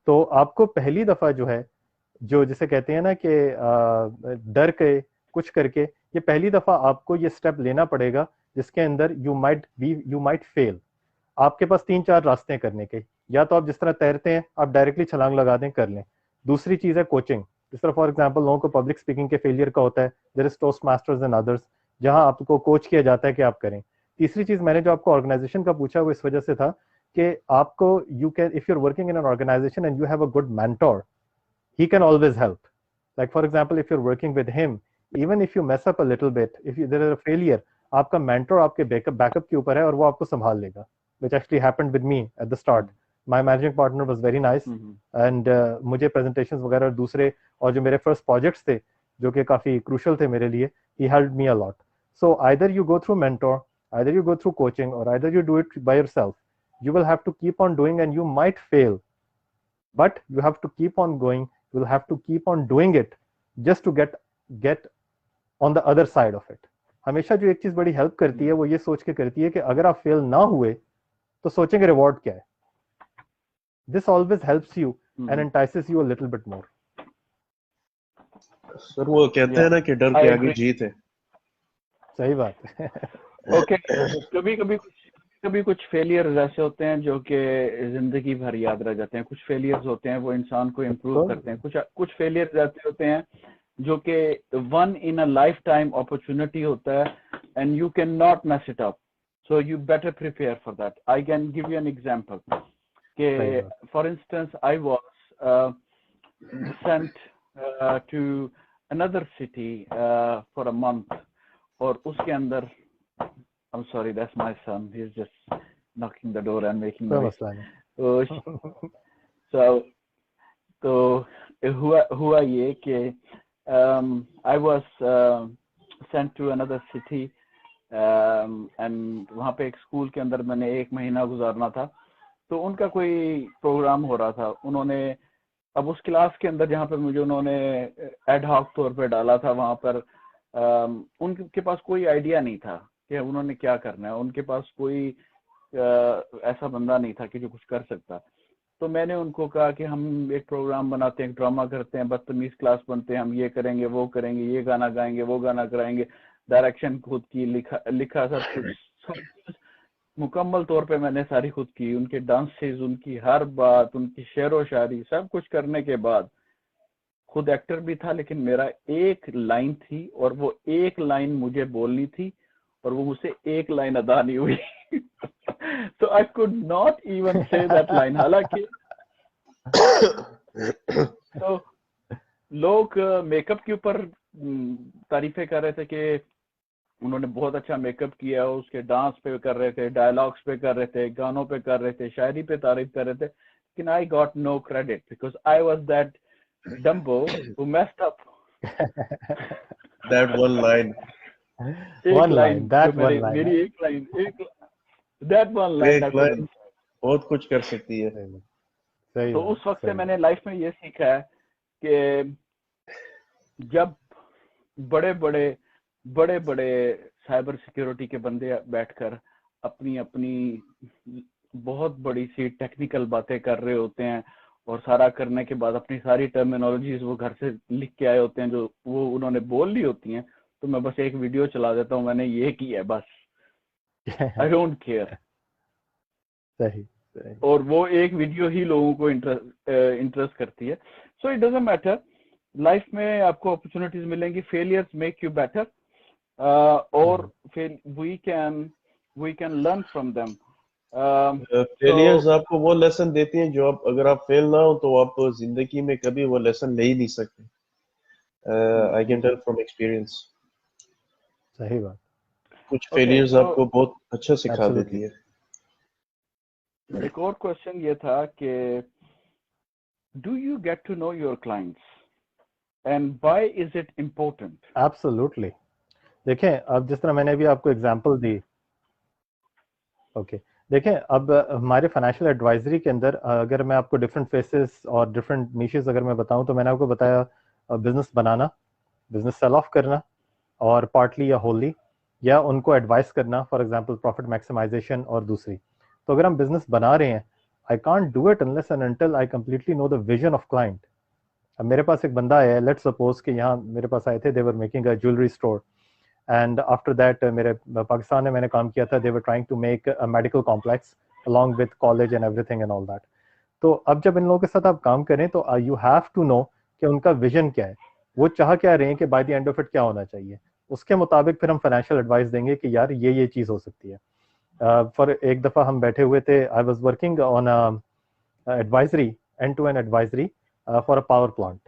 तो आपको पहली दफा जो है, जो जिसे कहते हैं ना कि डर के कुछ करके, ये पहली दफा आपको ये स्टेप लेना पड़ेगा जिसके अंदर यू माइट फेल। आपके पास 3-4 रास्ते करने के, या तो आप जिस तरह तैरते हैं आप डायरेक्टली छलांग लगा दें, कर लें। दूसरी चीज है कोचिंग, जिस तरह फॉर एग्जांपल लोगों को पब्लिक स्पीकिंग के फेलियर का होता है, there is Toastmasters and others जहां आपको कोच किया जाता है कि आप करें। तीसरी चीज मैंने जो आपको ऑर्गेनाइजेशन का पूछा वो इस वजह से था कि आपको you can, if you are working in an organisation and you have a good mentor, he can always help. Like for example, if you're working with him, even if you mess up a little bit, if there is a failure, आपका mentor आपके backup के ऊपर है और वो आपको संभाल लेगा, which actually happened with me at the start. My managing partner was very nice and मुझे presentations वगैरह और दूसरे और जो मेरे first projects थे जो कि काफी crucial थे मेरे लिए, he helped me a lot. So either you go through mentor, either you go through coaching, or either you do it by yourself. You will have to keep on doing and you might fail, but you have to keep on going. You will have to keep on doing it just to get on the other side of it. हमेशा जो एक चीज बड़ी help करती है वो ये सोच के करती है कि अगर आप फेल ना हुए तो सोचेंगे रिवॉर्ड क्या है। This always helps you and entices you a little bit more. Sir वो कहते हैं ना कि डर के आगे जीत है। सही बात है। ओके, कभी कुछ फेलियर्स ऐसे होते हैं जो कि जिंदगी भर याद रह जाते हैं। कुछ फेलियर्स होते हैं वो इंसान को इम्प्रूव करते हैं। कुछ फेलियर्स ऐसे होते हैं जो कि one in a lifetime opportunity होता है and you can not mess it up, so you better prepare for that. I can give you an example कि for instance I was sent to another city for a month, और उसके अंदर I'm sorry, that's my son. He's just knocking the door and making कोई noise. मसला नहीं. तो हुआ ये कि I was sent to another city and वहाँ पे एक स्कूल के अंदर मैंने 1 महीना गुजारना था. तो उनका कोई प्रोग्राम हो रहा था. उन्होंने अब उस क्लास के अंदर जहाँ पर मुझे उन्होंने एड हॉक तौर पे डाला था, वहाँ पर उनके पास कोई आइडिया नहीं था कि उन्होंने क्या करना है. उनके पास कोई ऐसा बंदा नहीं था कि जो कुछ कर सकता. तो मैंने उनको कहा कि हम एक प्रोग्राम बनाते हैं, ड्रामा करते हैं, बदतमीज क्लास बनते हैं, हम ये करेंगे वो करेंगे, ये गाना गाएंगे वो गाना कराएंगे, डायरेक्शन खुद की, लिखा सब कुछ मुकम्मल तौर पे मैंने सारी खुद की. उनके डांसेस, उनकी हर बात, उनकी शेर व शायरी सब कुछ करने के बाद खुद एक्टर भी था, लेकिन मेरा एक लाइन थी और वो एक लाइन मुझे बोलनी थी और वो मुझसे एक लाइन अदा नहीं हुई. So I could not even say that line. हालांकि तो लोग मेकअप के ऊपर तारीफें कर रहे थे कि उन्होंने बहुत अच्छा मेकअप किया, उसके डांस पे कर रहे थे, डायलॉग्स पे कर रहे थे, गानों पे कर रहे थे, शायरी पे तारीफ कर रहे थे, लेकिन I got no credit because I was that Dumbo who messed up. That one line. One line. That one line. मेरी एक लाइन, that one line. एक लाइन बहुत कुछ कर सकती है. तो उस वक्त से मैंने लाइफ में ये सीखा है कि जब बड़े बड़े साइबर सिक्योरिटी के बंदे बैठकर अपनी बहुत बड़ी सी टेक्निकल बातें कर रहे होते हैं और सारा करने के बाद अपनी सारी टर्मिनोलॉजीज वो घर से लिख के आए होते हैं जो वो उन्होंने बोल ली होती हैं, तो मैं बस एक वीडियो चला देता हूँ, मैंने ये किया है बस. I don't care. सही. और वो एक वीडियो ही लोगों को इंटरेस्ट करती है. So it doesn't matter. Life में आपको अपॉर्चुनिटीज मिलेंगी. फेलियर्स मेक यू बेटर और we can learn from them. Failures आपको वो लेसन देती हैं जो आप, अगर आप फेल ना हो तो आप जिंदगी में कभी वो लेसन ले ही नहीं सकते. I can tell from experience. सही बात. कुछ फेलियर्स आपको बहुत अच्छा सिखा देती है. एक और क्वेश्चन ये था कि do you get to know your clients and why is it important? Absolutely. देखें, अब जिस तरह मैंने अभी आपको एग्जांपल दी. ओके, देखें, अब हमारे फाइनेंशियल एडवाइजरी के अंदर अगर मैं आपको डिफरेंट फेसेस और डिफरेंट नीशेस अगर मैं बताऊं, तो मैंने आपको बताया बिजनेस बनाना, बिजनेस सेल ऑफ करना, और पार्टली या होली, या उनको एडवाइस करना, फॉर एग्जांपल प्रॉफिट मैक्सिमाइजेशन. और दूसरी, तो अगर हम बिजनेस बना रहे हैं, I can't do it unless and until I completely know the vision of client. अब मेरे पास एक बंदा है, लेट्स सपोज कि यहाँ मेरे पास आए थे, they were making a jewellery store, and after that मेरे पाकिस्तान में मैंने काम किया था, they were trying to make a medical complex along with college and everything and all that. तो अब जब इन लोगों के साथ आप काम करें, तो यू हैव टू नो कि उनका विजन क्या है, वो चाह क्या रहे हैं, कि by the end of it क्या होना चाहिए. उसके मुताबिक फिर हम फाइनेंशियल एडवाइस देंगे कि यार ये चीज़ हो सकती है. फॉर एक दफ़ा हम बैठे हुए थे, I was working on advisory, end to end advisory for a power plant.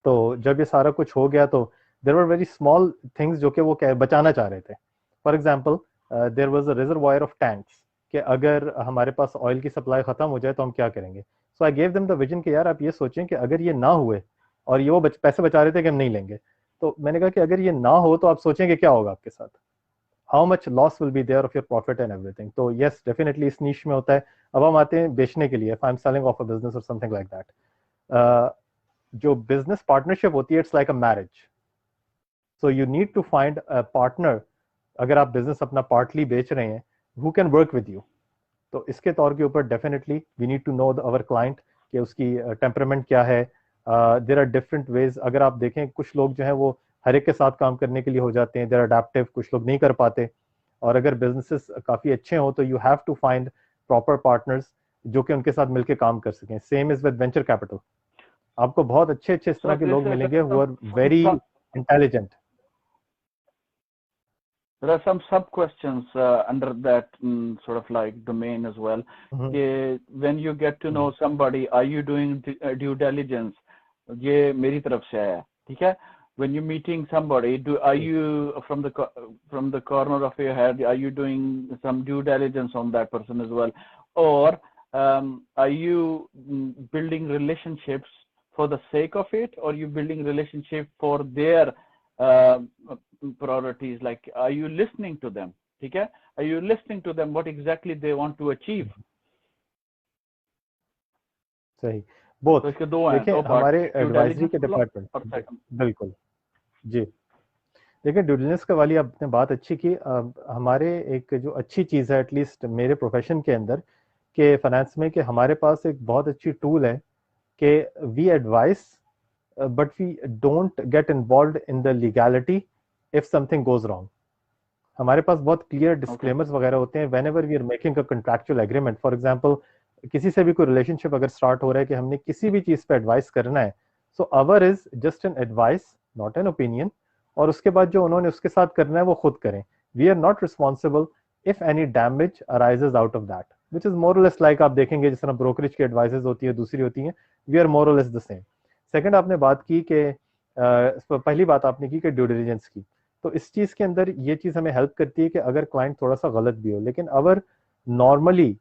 तो जब ये सारा कुछ हो गया, तो there were very small things जो कि वो बचाना चाह रहे थे. For example, there was a reservoir of tanks, कि अगर हमारे पास ऑयल की सप्लाई खत्म हो जाए तो हम क्या करेंगे. So I gave them the vision कि यार आप ये सोचें कि अगर ये ना हुए, और ये वो पैसे बचा रहे थे कि हम नहीं लेंगे, तो मैंने कहा कि अगर ये ना हो तो आप सोचें कि क्या होगा आपके साथ, how much loss will be there of your profit and everything. तो यस, डेफिनेटली इस नीश में होता है. अब हम आते हैं बेचने के लिए, if I am selling of a business or something like that. जो बिजनेस पार्टनरशिप होती है, it's like a marriage. So you need to find a partner, अगर आप बिजनेस अपना पार्टली बेच रहे हैं, who can work with you. तो इसके तौर के ऊपर definitely we need to know our client, कि उसकी टेम्परामेंट क्या है. There are different ways. अगर आप देखें, कुछ लोग जो है वो हर एक के साथ काम करने के लिए हो जाते हैं, देयर अडेप्टिव, कुछ लोग नहीं कर पाते. और अगर बिजनेसेस काफ़ी अच्छे हों, तो you have to find proper partners जो कि उनके साथ मिलकर काम कर सकें. Same is with venture capital. आपको बहुत अच्छे इस तरह के लोग मिलेंगे who are very intelligent. There are some sub questions under that sort of like domain as well. When you get to know somebody, are you doing due diligence? ये मेरी तरफ से आया, ठीक है. when you're meeting somebody, are you from the corner of your head, are you doing some due diligence on that person as well, or are you building relationships for the sake of it, or you building relationship for their priorities? Like, are you listening to them? ठीक है, are you listening to them what exactly they want to achieve? सही, both. तो इसके दो हैं, देखिए दो part, हमारे ड्यू एडवाइजरी डिलिजेंस के डिपार्टमेंट, और सेकंड। बिल्कुल जी। देखिए ड्यू डिलिजेंस का वाली आपने बात अच्छी की। हमारे एक जो अच्छी चीज़ है एटलीस्ट मेरे प्रोफेशन के अंदर के फाइनेंस में, कि हमारे पास एक बहुत अच्छी टूल है कि we advice but we don't get involve in the legality if something goes wrong. हमारे पास बहुत क्लियर डिस्क्लेमर्स वगैरह होते हैं whenever we are making a contractual agreement. For example, किसी से भी कोई रिलेशनशिप अगर स्टार्ट हो रहा है कि हमने किसी भी चीज़ पे एडवाइस करना है, so our is just an advice, not an opinion. और उसके बाद जो उन्होंने उसके साथ करना है वो खुद करें। We are not responsible if any damage arises out of that, which is more और लेस लाइक आप देखेंगे जिस तरह ब्रोकरेज की एडवाइसेज होती है दूसरी होती हैं, वी आर मोर और लेस द सेम। सेकंड, आपने बात की कि पहली बात आपने की कि ड्यू डिलिजेंस की, तो इस चीज़ के अंदर ये चीज़ हमें हेल्प करती है कि अगर क्लाइंट थोड़ा सा गलत भी हो, लेकिन our normally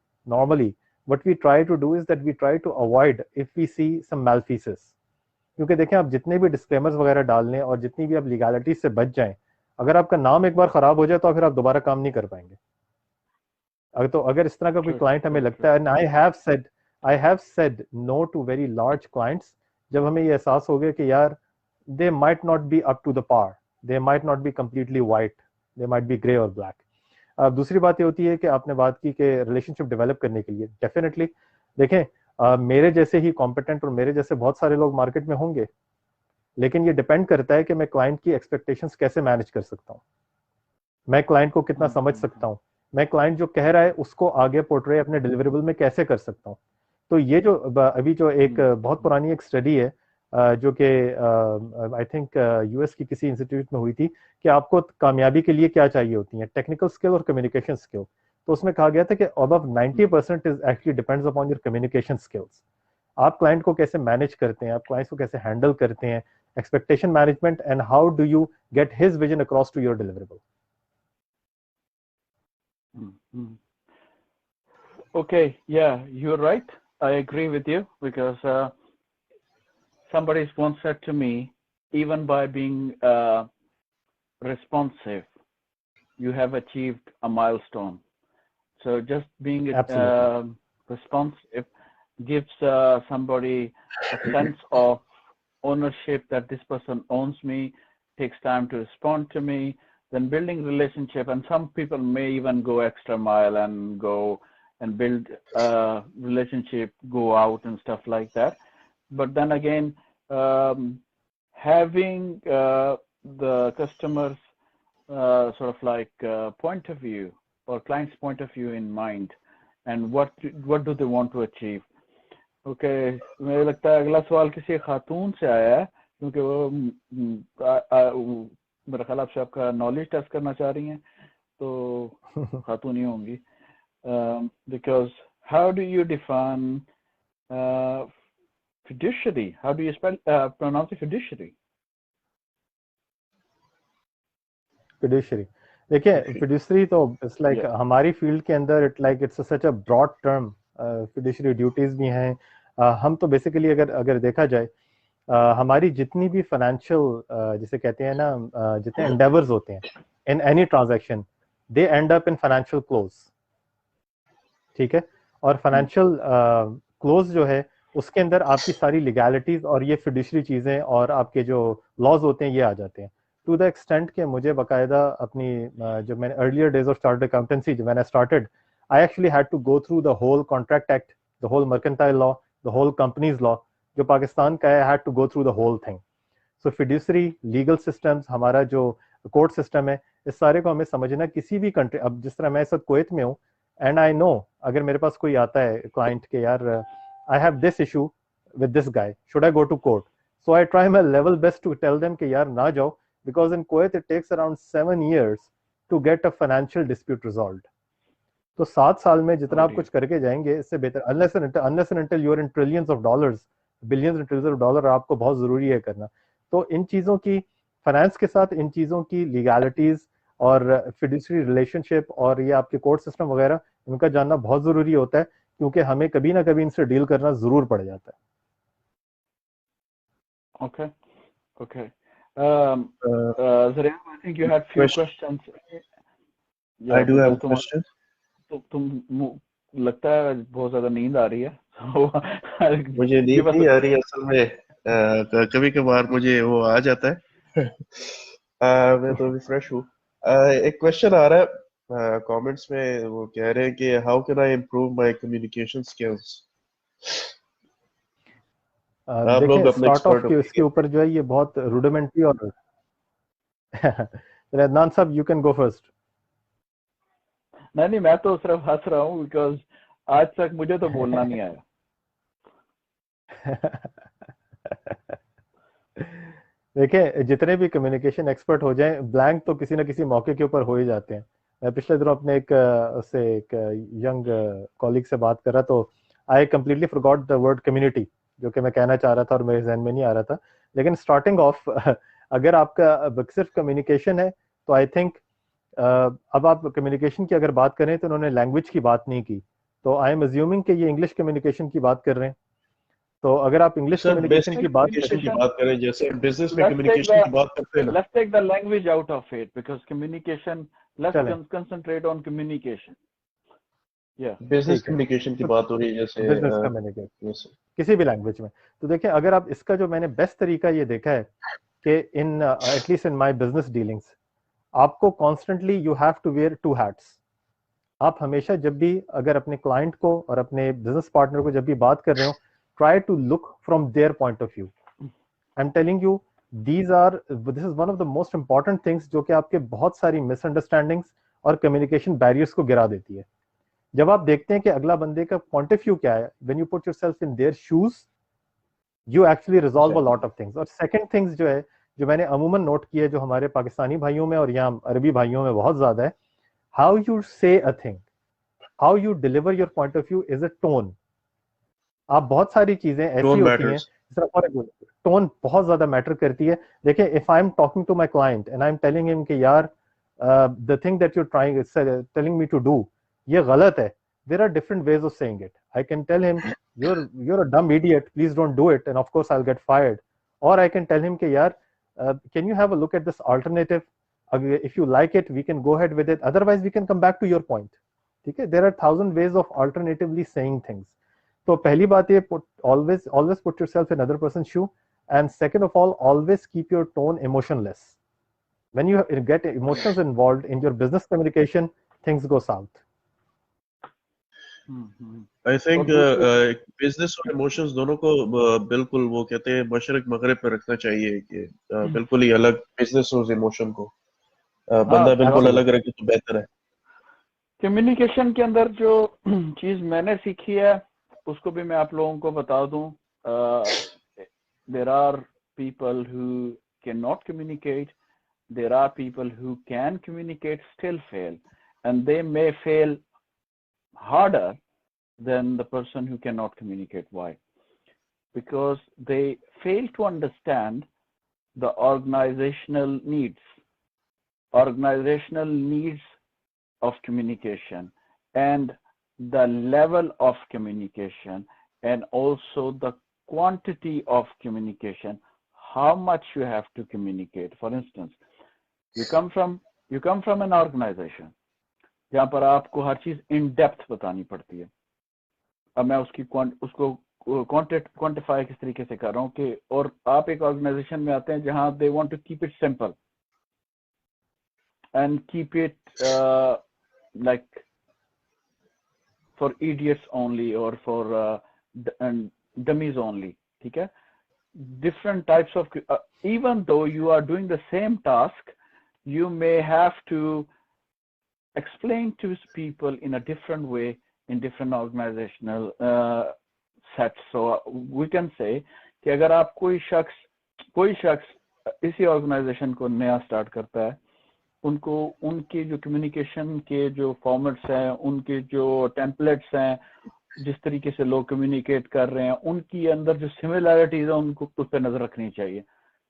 what we try to do is that we try to avoid if we see some मैलफीसेस। क्योंकि देखें, आप जितने भी डिस्क्लेमर्स वगैरह डाल लें और जितनी भी आप लीगैलिटी से बच जाएं, अगर आपका नाम एक बार खराब हो जाए तो फिर आप दोबारा काम नहीं कर पाएंगे। अगर इस तरह का कोई क्लाइंट हमें लगता है, I have said no to very large clients, जब हमें ये एहसास हो गया कि यार they might not be up to the par, they might not be completely white, they might be grey or black. अब दूसरी बात ये होती है कि आपने बात की कि रिलेशनशिप डेवलप करने के लिए डेफिनेटली देखें, मेरे जैसे ही कॉम्पिटेंट और मेरे जैसे बहुत सारे लोग मार्केट में होंगे, लेकिन ये डिपेंड करता है कि मैं क्लाइंट की एक्सपेक्टेशंस कैसे मैनेज कर सकता हूँ, मैं क्लाइंट को कितना समझ सकता हूँ, मैं क्लाइंट जो कह रहा है उसको आगे पोर्ट्रे अपने डिलीवरेबल में कैसे कर सकता हूँ। तो ये जो अभी जो एक बहुत पुरानी एक स्टडी है जो कि आई थिंक यूएस की किसी इंस्टीट्यूट में हुई थी कि आपको कामयाबी के लिए क्या चाहिए होती है, टेक्निकल स्किल और कम्युनिकेशन स्किल। तो उसमें कहा गया था कि above 90% is actually depends upon your communication skills. आप क्लाइंट को कैसे मैनेज करते हैं, आप क्लाइंट्स को कैसे हैंडल करते हैं, expectation management, and how do you get his vision across to your deliverable. Okay, yeah, you're right. I agree with you because somebody once said to me, even by being responsive, you have achieved a milestone. So just being responsive gives somebody a sense of ownership that this person owns me, takes time to respond to me, then building relationship. And some people may even go extra mile and go and build a relationship, go out and stuff like that. But then again, having the customer's sort of like point of view or client's point of view in mind, and what do they want to achieve. Okay, मुझे लगता है अगला सवाल किसी खातून से आया है, क्योंकि वो मेरा ख्याल आपसे आपका नॉलेज टेस्ट करना चाह रही हैं, तो खातून ही होंगी। Because how do you define fiduciary? How do you pronounce the fiduciary? Fiduciary, देखिए fiduciary तो इट्स लाइक हमारी फील्ड के अंदर it's such a broad term. fiduciary duties भी हैं। हम तो बेसिकली अगर देखा जाए, हमारी जितनी भी फाइनेंशियल जिसे कहते हैं ना, जितने एंडेवर्स होते हैं in any transaction, they and up in financial close. ठीक है, और फाइनेंशियल क्लोज जो है उसके अंदर आपकी सारी लीगैलिटीज और ये फिडुशरी चीजें और आपके जो लॉज होते हैं ये आ जाते हैं। टू द एक्सटेंट के मुझे बाकायदा अपनी जब मैंने earlier days of started accountancy, जब मैंने started, I actually had to go through the whole contract act, the whole mercantile law, the whole companies law जो पाकिस्तान का है, I had to go through the whole thing. So fiduciary legal systems, हमारा जो court system है, इस सारे को हमें समझना किसी भी कंट्री। अब जिस तरह मैं इस वक्त कुवैत में हूँ, एंड आई नो अगर मेरे पास कोई आता है क्लाइंट के, यार I have this issue with this guy, should I go to court? So I try my level best to tell them कि यार ना जाओ, because in Kuwait it takes around 7 years to get a financial dispute resolved. तो 7 साल में जितना आप कुछ करके जाएंगे इससे बेहतर, unless and until you are in trillions of dollars, billions and trillions of dollar, आपको बहुत जरूरी है करना। तो इन चीजों की फाइनेंस के साथ इन चीज़ों की लीगैलिटीज और फिड्यूशरी रिलेशनशिप और ये आपके कोर्ट सिस्टम वगैरह, इनका जानना बहुत ज़रूरी होता है, क्योंकि हमें कभी ना कभी इनसे डील करना ज़रूर पड़ जाता है। Okay. Okay. Zaria, I think you had few questions. I do have a question. तुम लगता है बहुत ज्यादा नींद आ रही है। मुझे नींद नहीं आ रही है असल में, कभी कभार मुझे वो आ जाता है। मैं तो अभी फ्रेश हूँ। एक क्वेश्चन आ रहा है कमेंट्स में, वो कह रहे हैं कि how can I improve my communication skills. आप लोग देखिए अपने स्टार्ट ऑफ एक्सपर्ट के इसके ऊपर जो है ये बहुत रुडिमेंट्री और अदनान साहब यू कैन गो फर्स्ट। नहीं, मैं तो सिर्फ हंस रहा हूँ बिकॉज आज तक मुझे तो बोलना नहीं आया। देखिए जितने भी कम्युनिकेशन एक्सपर्ट हो जाएं, ब्लैंक तो किसी न किसी मौके के ऊपर हो ही जाते हैं। मैं पिछले दिनों अपने एक यंग कॉलीग से बात कर रहा, तो I completely forgot the word community, जो कि मैं कहना चाह रहा था और मेरे जहन में नहीं आ रहा था। लेकिन स्टार्टिंग ऑफ अगर आपका सिर्फ कम्युनिकेशन है तो आई थिंक अब आप कम्युनिकेशन की अगर बात करें तो उन्होंने लैंग्वेज की बात नहीं की, तो आई एम अज्यूमिंग कि ये इंग्लिश कम्युनिकेशन की बात कर रहे हैं। तो अगर आप इंग्लिश कम्युनिकेशन की बात करें, जैसे बिजनेस में कम्युनिकेशन की बात करते हैं ना, let's take the language out of it because communication, let's concentrate on communication. Business communication की बात हो रही है, जैसे बिजनेस कम्युनिकेशन किसी भी लैंग्वेज में। तो देखिए अगर आप इसका जो मैंने बेस्ट तरीका ये देखा है कि in at least in my business dealings, आपको constantly you have to wear two hats. आप हमेशा जब भी अगर अपने क्लाइंट को और अपने बिजनेस पार्टनर को जब भी बात कर रहे हो, try to look from their point of view. I am telling you this is one of the most important things जो कि आपके बहुत सारी मिसअंडरस्टैंडिंग्स और कम्युनिकेशन बैरियर्स को गिरा देती है। जब आप देखते हैं कि अगला बंदे का पॉइंट ऑफ व्यू क्या है, when you put yourself in their shoes, you actually resolve a lot of things. और सेकंड थिंग्स जो है, जो मैंने अमूमन नोट किया है, जो हमारे पाकिस्तानी भाइयों में और यहाँ अरबी भाइयों में बहुत ज्यादा है, हाउ यू से a thing, how you deliver your point of view is a tone. आप बहुत सारी चीजें ऐसी होती हैं, टोन बहुत ज्यादा मैटर करती है। देखिए if I am talking to my client and I am telling him कि यार the thing that you trying telling me to do ये गलत है, there are different ways of saying it. I can tell him you're a dumb idiot, please don't do it, and of course I'll get fired. Or I can tell him कि यार can you have a look at this alternative, if you like it we can go ahead with it, otherwise we can come back to your point. ठीक है, there are 1000 ways of alternatively saying things. तो पहली बात ये always put yourself in other person's shoe, and second of all always keep your tone emotionless. When you get emotions involved in your business communication, things go south. I think business और emotions दोनों को बिल्कुल, वो कहते हैं मशरक मगरिब पे रखना चाहिए कि बिल्कुल ही अलग बिजनेस और इमोशन को बंदा बिल्कुल अलग रखे तो बेहतर है। कम्युनिकेशन के अंदर जो चीज मैंने सीखी है उसको भी मैं आप लोगों को बता दूं। There are people who can not communicate, there are people who can communicate still fail, and they may fail harder than the person who cannot communicate. Why? Because they fail to understand the organizational needs of communication, and the level of communication, and also the quantity of communication, how much you have to communicate. For instance, you come from an organization जहाँ पर आपको हर चीज in depth बतानी पड़ती है। अब मैं उसको क्वांटिफाई किस तरीके से कर रहा हूँ कि, और आप एक ऑर्गेनाइजेशन में आते हैं जहाँ they want to keep it simple and keep it like for idiots only or for dummies only. ठीक है, different types of even though you are doing the same task, you may have to explain to people in a different way in different organizational sets. So we can say कि अगर आप कोई शख्स इसी organisation को नया start करता है, उनको उनके जो कम्युनिकेशन के जो फॉर्मेट्स हैं, उनके जो टेम्पलेट्स हैं, जिस तरीके से लोग कम्युनिकेट कर रहे हैं, उनकी अंदर जो सिमिलैरिटीज है उनको उस पर नजर रखनी चाहिए।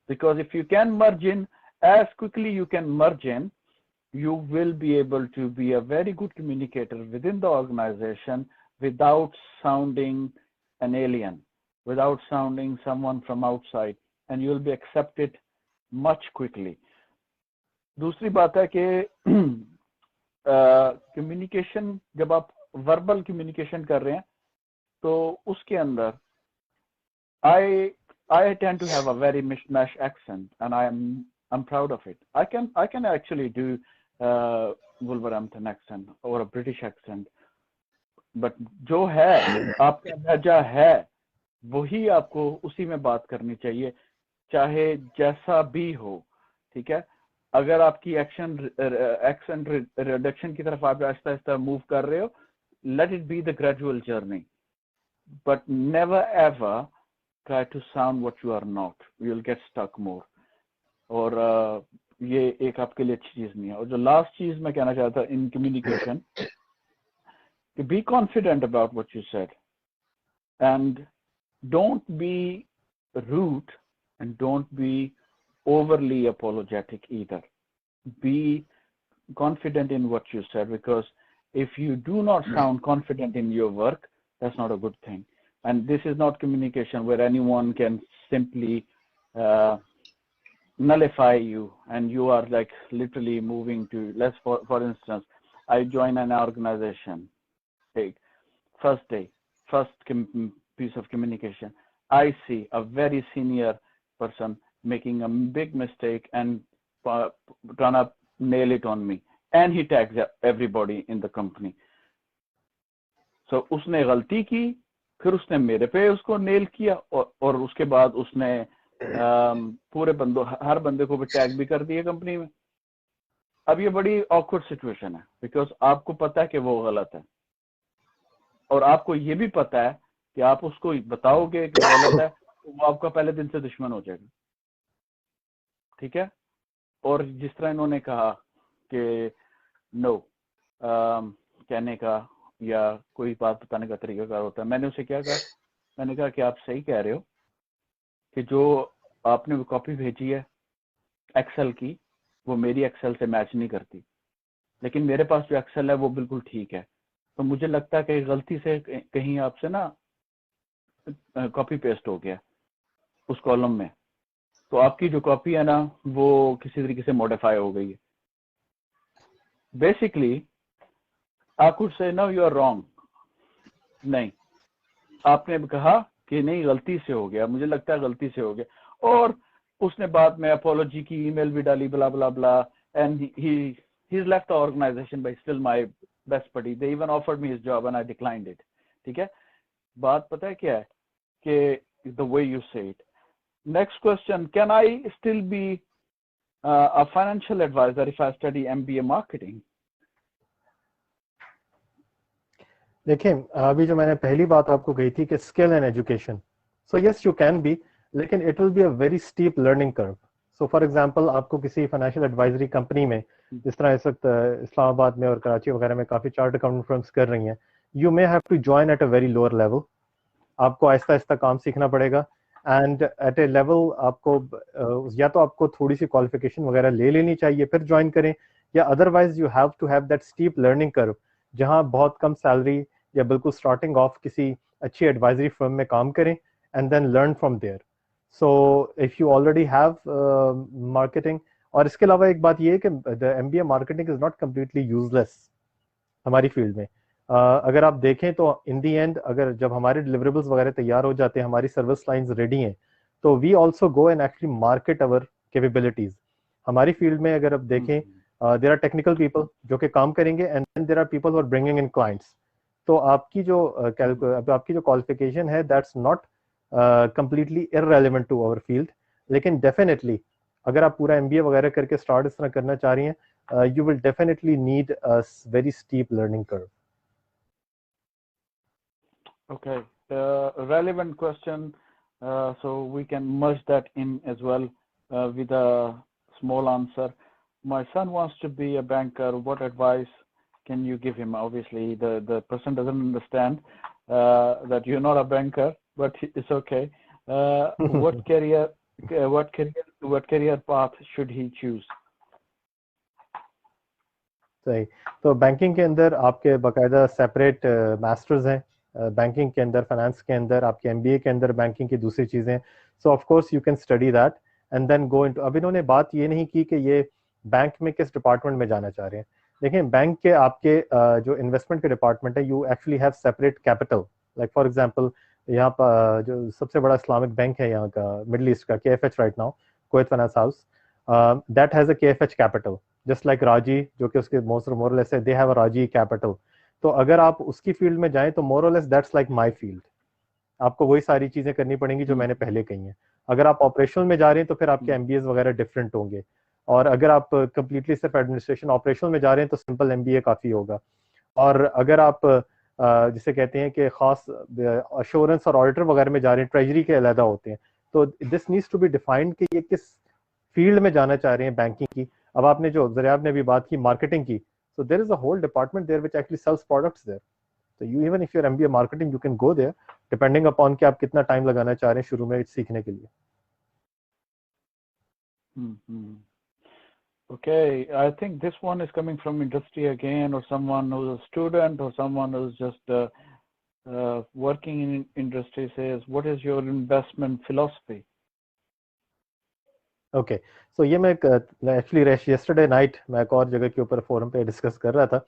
Because if you can merge in as quickly you can merge in, you will be able to be a very good communicator within the organization without sounding an alien, without sounding someone from outside, and you will be accepted much quickly. दूसरी बात है कि communication, जब आप verbal communication कर रहे हैं, तो उसके अंदर I tend to have a very mishmash accent, and I'm proud of it. I can actually do Wolverhampton accent or a British accent, but जो है आपका लहजा है वही आपको उसी में बात करनी चाहिए, चाहे जैसा भी हो, ठीक है। अगर आपकी एक्सेंट रिडक्शन की तरफ आप आहिस्ता आहिस्ता मूव कर रहे हो, let it be the gradual journey, but never ever try to sound what you are not. You'll get stuck more. और ये एक आपके लिए अच्छी चीज नहीं है। और जो लास्ट चीज मैं कहना चाहता इन कम्युनिकेशन, कि be confident about what you said and don't be rude and don't be overly apologetic either. Be confident in what you said, because if you do not sound confident in your work, that's not a good thing. And this is not communication where anyone can simply nullify you and you are like literally moving to, let's for instance, I join an organization, first day, first piece of communication, I see a very senior person making a big mistake and trying to nail it on me, and he tags everybody in the company. So उसने गलती की, फिर उसने मेरे पे उसको nail किया, और उसके बाद उसने पूरे हर बंदे को भी टैग भी कर दिया कंपनी में। अब ये बड़ी ऑकवर्ड सिचुएशन है, बिकॉज आपको पता है कि वो गलत है, और आपको ये भी पता है कि आप उसको बताओगे कि गलत है तो वो आपका पहले दिन से दुश्मन हो जाएगा, ठीक है। और जिस तरह इन्होंने कहा कि नो कहने का या कोई बात बताने का तरीका कार होता है, मैंने उसे क्या कहा, मैंने कहा कि आप सही कह रहे हो कि जो आपने वो कॉपी भेजी है एक्सेल की, वो मेरी एक्सेल से मैच नहीं करती, लेकिन मेरे पास जो एक्सेल है वो बिल्कुल ठीक है, तो मुझे लगता है कि गलती से कहीं आपसे ना कॉपी पेस्ट हो गया उस कॉलम में, तो आपकी जो कॉपी है ना वो किसी तरीके से मॉडिफाई हो गई है। Basically I could say no you are wrong, नहीं, आपने कहा कि नहीं गलती से हो गया, मुझे लगता है गलती से हो गया, और उसने बाद में अपोलॉजी की ईमेल भी डाली, blah blah blah, and he is left the organization by still my best buddy, they even offered me his job and I declined it, ठीक है। बात पता है क्या है कि the way you say it. Next question, can I still be a financial advisor if I study MBA marketing? देखिए, अभी जो मैंने पहली बात आपको कही थी कि skill and education, so yes you can be, लेकिन it will be a very steep learning curve. So for example, आपको किसी फाइनेंशियल एडवाइजरी कंपनी में, जिस तरह इस वक्त इस्लामाबाद में और कराची वगैरह में काफी चार्टर्ड अकाउंटेंट फर्म्स कर रही हैं, you may have to join at a very lower level. आपको आहिस्ता आहिस्ता काम सीखना पड़ेगा, एंड एट ए लेवल आपको या तो आपको थोड़ी सी क्वालिफिकेशन वगैरह ले लेनी चाहिए फिर ज्वाइन करें, या otherwise you have to have that steep learning curve, जहां बहुत कम सैलरी या बिल्कुल स्टार्टिंग ऑफ किसी अच्छी एडवाइजरी फर्म में काम करें and then learn from there. So if you already have marketing, और इसके अलावा एक बात ये है कि the MBA marketing is not completely useless हमारी फील्ड में। अगर आप देखें तो इन दी एंड, अगर जब हमारे डिलीवरेबल्स वगैरह तैयार हो जाते हैं, हमारी सर्विस लाइंस रेडी हैं, तो we also go and actually market our capabilities. हमारी फील्ड में अगर आप देखें, देयर आर टेक्निकल पीपल जो कि काम करेंगे, and then there are people who are bringing in clients. तो आपकी जो क्वालिफिकेशन है, that's not completely irrelevant to our field, लेकिन डेफिनेटली अगर आप पूरा एमबीए वगैरह करके स्टार्ट इस तरह करना चाह रही हैं, you will definitely need a very steep learning curve. Okay, relevant question, so we can merge that in as well with a small answer. My son wants to be a banker. What advice can you give him? Obviously, the person doesn't understand that you're not a banker, but it's okay. What career to what career path should he choose? सही। तो banking के अंदर आपके बाकायदा separate masters हैं, banking के अंदर, finance के अंदर, आपके एमबीए के अंदर बैंकिंग की दूसरी चीजें। So of course you can study that and then go into. अब इन्होंने बात ये नहीं की कि ये बैंक में किस डिपार्टमेंट में जाना चाह रहे हैं। देखिए बैंक के आपके जो इन्वेस्टमेंट के डिपार्टमेंट है, you actually have separate capital. Like for example यहाँ पर जो सबसे बड़ा इस्लामिक बैंक है यहाँ का मिडिल ईस्ट का, KFH right now, Kuwait finance house, that has a KFH capital, just like राजी जो कि उसके मोरलेस है, दे हैव अ राजी कैपिटल। तो अगर आप उसकी फील्ड में जाएं तो मोरलेस दैट्स लाइक माय फील्ड, आपको वही सारी चीजें करनी पड़ेंगी जो मैंने पहले कही हैं। अगर आप ऑपरेशनल में जा रहे हैं तो फिर आपके एमबीए वगैरह डिफरेंट होंगे, और अगर आप कंप्लीटली सिर्फ एडमिनिस्ट्रेशन ऑपरेशनल में जा रहे हैं तो सिंपल एमबीए काफी होगा। और अगर आप जिसे कहते हैं कि खास अश्योरेंस और ऑडिटर वगैरह में जा रहे हैं, ट्रेजरी के अलग होते हैं, तो this needs to be defined कि ये किस फील्ड में जाना चाह रहे हैं बैंकिंग की। अब आपने जो ज़रियाब ने भी बात की मार्केटिंग की, so there is a whole department there which actually sells products there. So you, even if you're MBA marketing, you can go there depending upon कि आप कितना टाइम लगाना चाह रहे हैं शुरू में सीखने के लिए। Okay, I think this one is coming from industry again, or someone who's a student, or someone who's just working in industry says, what is your investment philosophy? Okay, so ये मैं एक्चुअली यस्टरडे नाइट मैं एक और जगह के ऊपर forum पे discuss कर रहा था।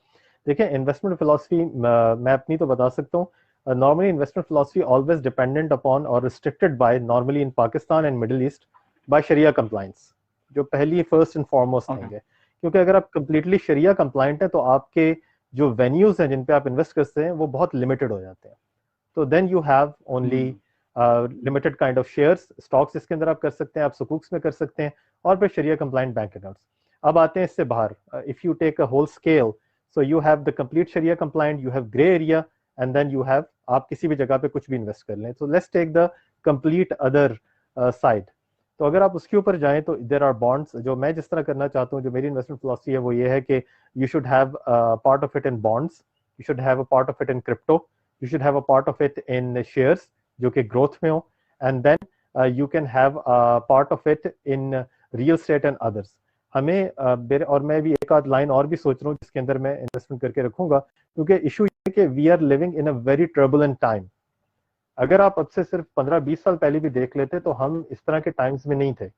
देखिए इन्वेस्टमेंट फिलॉसफी मैं अपनी तो बता सकता हूँ। Normally investment philosophy always dependent upon और restricted by, normally in Pakistan and Middle East, by sharia compliance, जो पहली फर्स्ट एंड फॉरमोस्ट थिंग है। क्योंकि अगर आप कंप्लीटली शरिया कंप्लायंट है तो आपके जो वेन्यूज हैं जिन पे आप इन्वेस्ट करते हैं वो बहुत लिमिटेड हो जाते हैं। तो then you have only limited kind of shares, stocks इसके अंदर आप कर सकते हैं, आप सुकूक्स में कर सकते हैं, और फिर शरिया कंप्लाइंट बैंक अकाउंट्स। अब आते हैं इससे बाहर, if you take a whole scale, so you have the complete sharia compliant, you have grey area, and then you have, आप किसी भी जगह पे कुछ भी इन्वेस्ट कर लें। So let's take the complete other side. तो अगर आप उसके ऊपर जाएं तो देयर आर बॉन्ड्स। जो मैं जिस तरह करना चाहता हूँ, जो मेरी इन्वेस्टमेंट फिलॉसफी है वो ये है कि you should have part of it in bonds, you should have a part of it in crypto, you should have a part of it in shares जो कि ग्रोथ में हो, and then you can have part of it in real estate and others. हमें और मैं भी एक आध लाइन और भी सोच रहा हूँ जिसके अंदर मैं इन्वेस्टमेंट करके रखूंगा, क्योंकि इशू ये है कि we are living in a very turbulent time. अगर आप अब से सिर्फ 15-20 साल पहले भी देख लेते तो हम इस तरह के टाइम्स में नहीं थे।